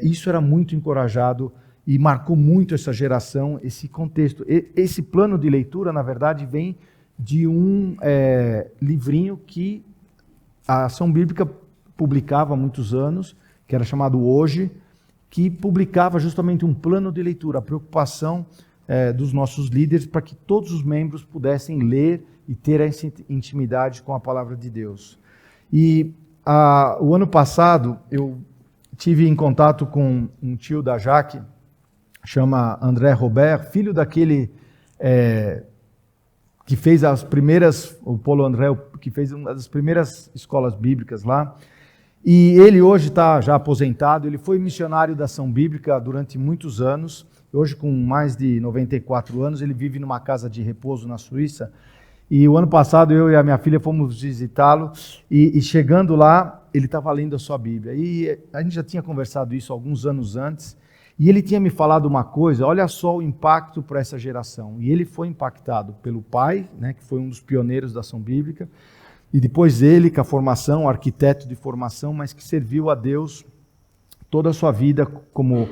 Isso era muito encorajado e marcou muito essa geração, esse contexto. Esse plano de leitura, na verdade, vem de um livrinho que a Ação Bíblica publicava há muitos anos, que era chamado Hoje, que publicava justamente um plano de leitura, a preocupação dos nossos líderes para que todos os membros pudessem ler e ter essa intimidade com a palavra de Deus. E o ano passado eu tive em contato com um tio da Jaque, chama André Robert, filho daquele que fez as primeiras, o Paulo André, que fez uma das primeiras escolas bíblicas lá. E ele hoje está já aposentado, ele foi missionário da Ação Bíblica durante muitos anos. Hoje, com mais de 94 anos, ele vive numa casa de repouso na Suíça. E o ano passado, eu e a minha filha fomos visitá-lo, e chegando lá, ele estava lendo a sua Bíblia. E a gente já tinha conversado isso alguns anos antes, e ele tinha me falado uma coisa, olha só o impacto para essa geração. E ele foi impactado pelo pai, né, que foi um dos pioneiros da Ação Bíblica, e depois ele, com a formação, arquiteto de formação, mas que serviu a Deus toda a sua vida como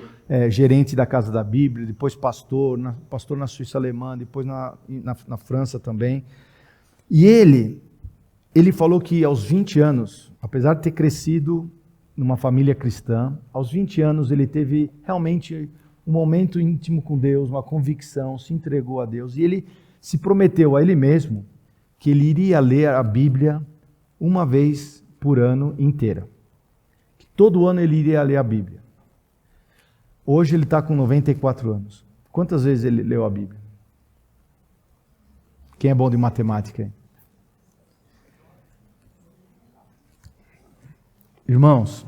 gerente da Casa da Bíblia, depois pastor na Suíça Alemã, depois na França também. E ele falou que aos 20 anos, apesar de ter crescido numa família cristã, aos 20 anos ele teve realmente um momento íntimo com Deus, uma convicção, se entregou a Deus, e ele se prometeu a ele mesmo que ele iria ler a Bíblia uma vez por ano inteira. Que todo ano ele iria ler a Bíblia. Hoje ele está com 94 anos. Quantas vezes ele leu a Bíblia? Quem é bom de matemática aí? Irmãos,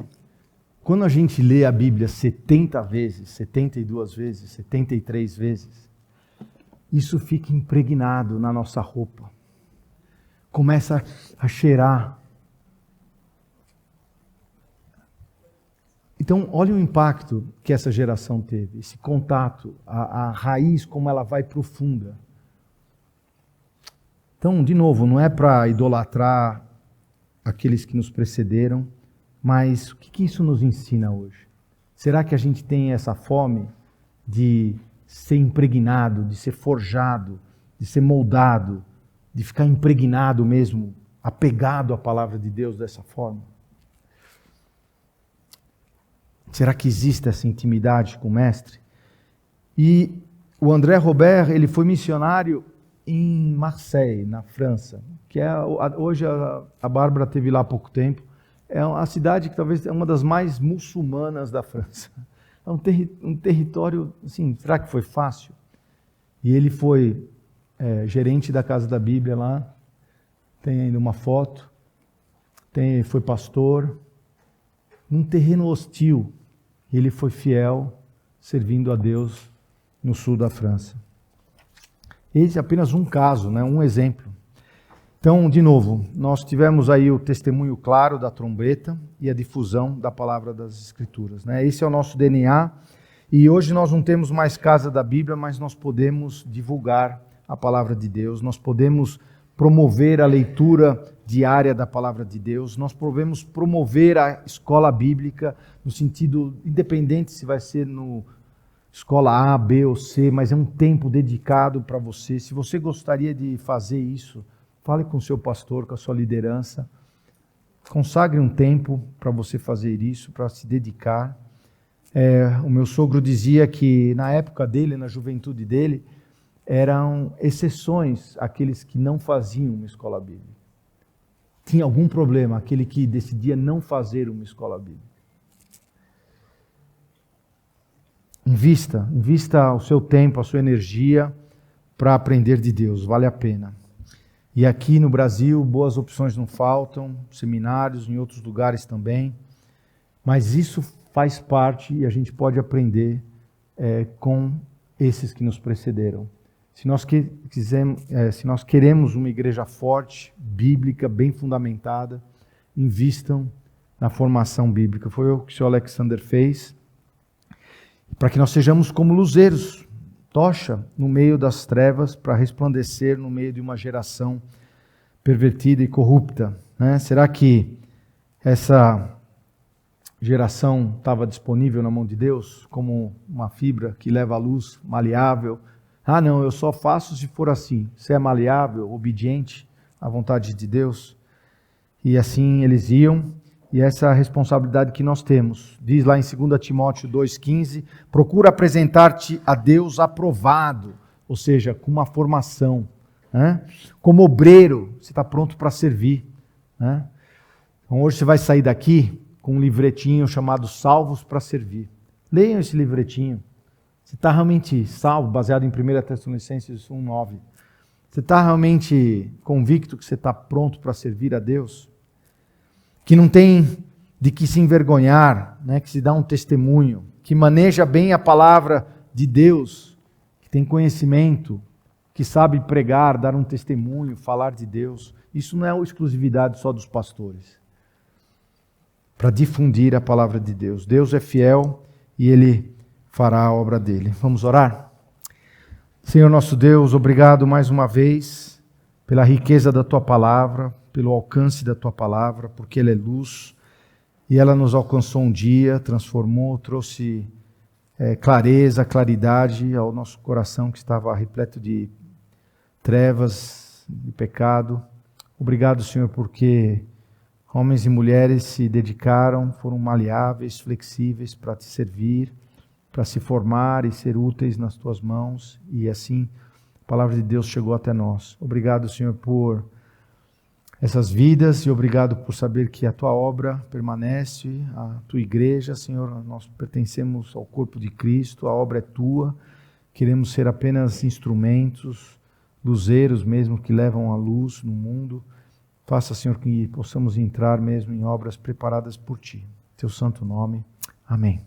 quando a gente lê a Bíblia 70 vezes, 72 vezes, 73 vezes, isso fica impregnado na nossa roupa. Começa a cheirar. Então, olha o impacto que essa geração teve, esse contato, a raiz, como ela vai profunda. Então, de novo, não é para idolatrar aqueles que nos precederam, mas o que isso nos ensina hoje? Será que a gente tem essa fome de ser impregnado, de ser forjado, de ser moldado, de ficar impregnado mesmo, apegado à palavra de Deus dessa forma? Será que existe essa intimidade com o Mestre? E o André Robert, ele foi missionário em Marseille, na França, que hoje a Bárbara esteve lá há pouco tempo. É uma cidade que talvez é uma das mais muçulmanas da França. É um território, assim, será que foi fácil? E ele foi gerente da Casa da Bíblia lá, tem ainda uma foto, foi pastor, num terreno hostil. Ele foi fiel, servindo a Deus no sul da França. Esse é apenas um caso, né? Um exemplo. Então, de novo, nós tivemos aí o testemunho claro da trombeta e a difusão da palavra das Escrituras, né? Esse é o nosso DNA. E hoje nós não temos mais Casa da Bíblia, mas nós podemos divulgar a palavra de Deus, nós podemos promover a leitura diária da palavra de Deus, nós podemos promover a escola bíblica no sentido, independente se vai ser no escola A, B ou C, mas é um tempo dedicado para você. Se você gostaria de fazer isso, fale com o seu pastor, com a sua liderança, consagre um tempo para você fazer isso, para se dedicar. O meu sogro dizia que na época dele, na juventude dele, eram exceções aqueles que não faziam uma escola bíblica. Tinha algum problema aquele que decidia não fazer uma escola bíblica. Invista o seu tempo, a sua energia para aprender de Deus, vale a pena. E aqui no Brasil, boas opções não faltam, seminários, em outros lugares também, mas isso faz parte e a gente pode aprender com esses que nos precederam. Se nós queremos uma igreja forte, bíblica, bem fundamentada, invistam na formação bíblica. Foi o que o senhor Alexander fez, para que nós sejamos como luzeiros, tocha no meio das trevas, para resplandecer no meio de uma geração pervertida e corrupta, né? Será que essa geração estava disponível na mão de Deus, como uma fibra que leva a luz, maleável? Ah, não, eu só faço se for assim. Você é maleável, obediente à vontade de Deus? E assim eles iam, e essa é a responsabilidade que nós temos. Diz lá em 2 Timóteo 2,15, procura apresentar-te a Deus aprovado, ou seja, com uma formação, né? Como obreiro, você está pronto para servir, né? Então hoje você vai sair daqui com um livretinho chamado Salvos para Servir. Leiam esse livretinho. Você está realmente salvo, baseado em 1 Tessalonicenses 1,9. Você está realmente convicto que você está pronto para servir a Deus? Que não tem de que se envergonhar, né? Que se dá um testemunho, que maneja bem a palavra de Deus, que tem conhecimento, que sabe pregar, dar um testemunho, falar de Deus. Isso não é exclusividade só dos pastores. Para difundir a palavra de Deus. Deus é fiel e Ele fará a obra dele. Vamos orar? Senhor nosso Deus, obrigado mais uma vez pela riqueza da Tua palavra, pelo alcance da Tua palavra, porque ela é luz e ela nos alcançou um dia, transformou, trouxe clareza, claridade ao nosso coração que estava repleto de trevas, de pecado. Obrigado, Senhor, porque homens e mulheres se dedicaram, foram maleáveis, flexíveis para Te servir, para se formar e ser úteis nas Tuas mãos, e assim a palavra de Deus chegou até nós. Obrigado, Senhor, por essas vidas, e obrigado por saber que a Tua obra permanece, a Tua igreja, Senhor, nós pertencemos ao corpo de Cristo, a obra é Tua, queremos ser apenas instrumentos, luzeiros mesmo, que levam a luz no mundo. Faça, Senhor, que possamos entrar mesmo em obras preparadas por Ti. Teu santo nome. Amém.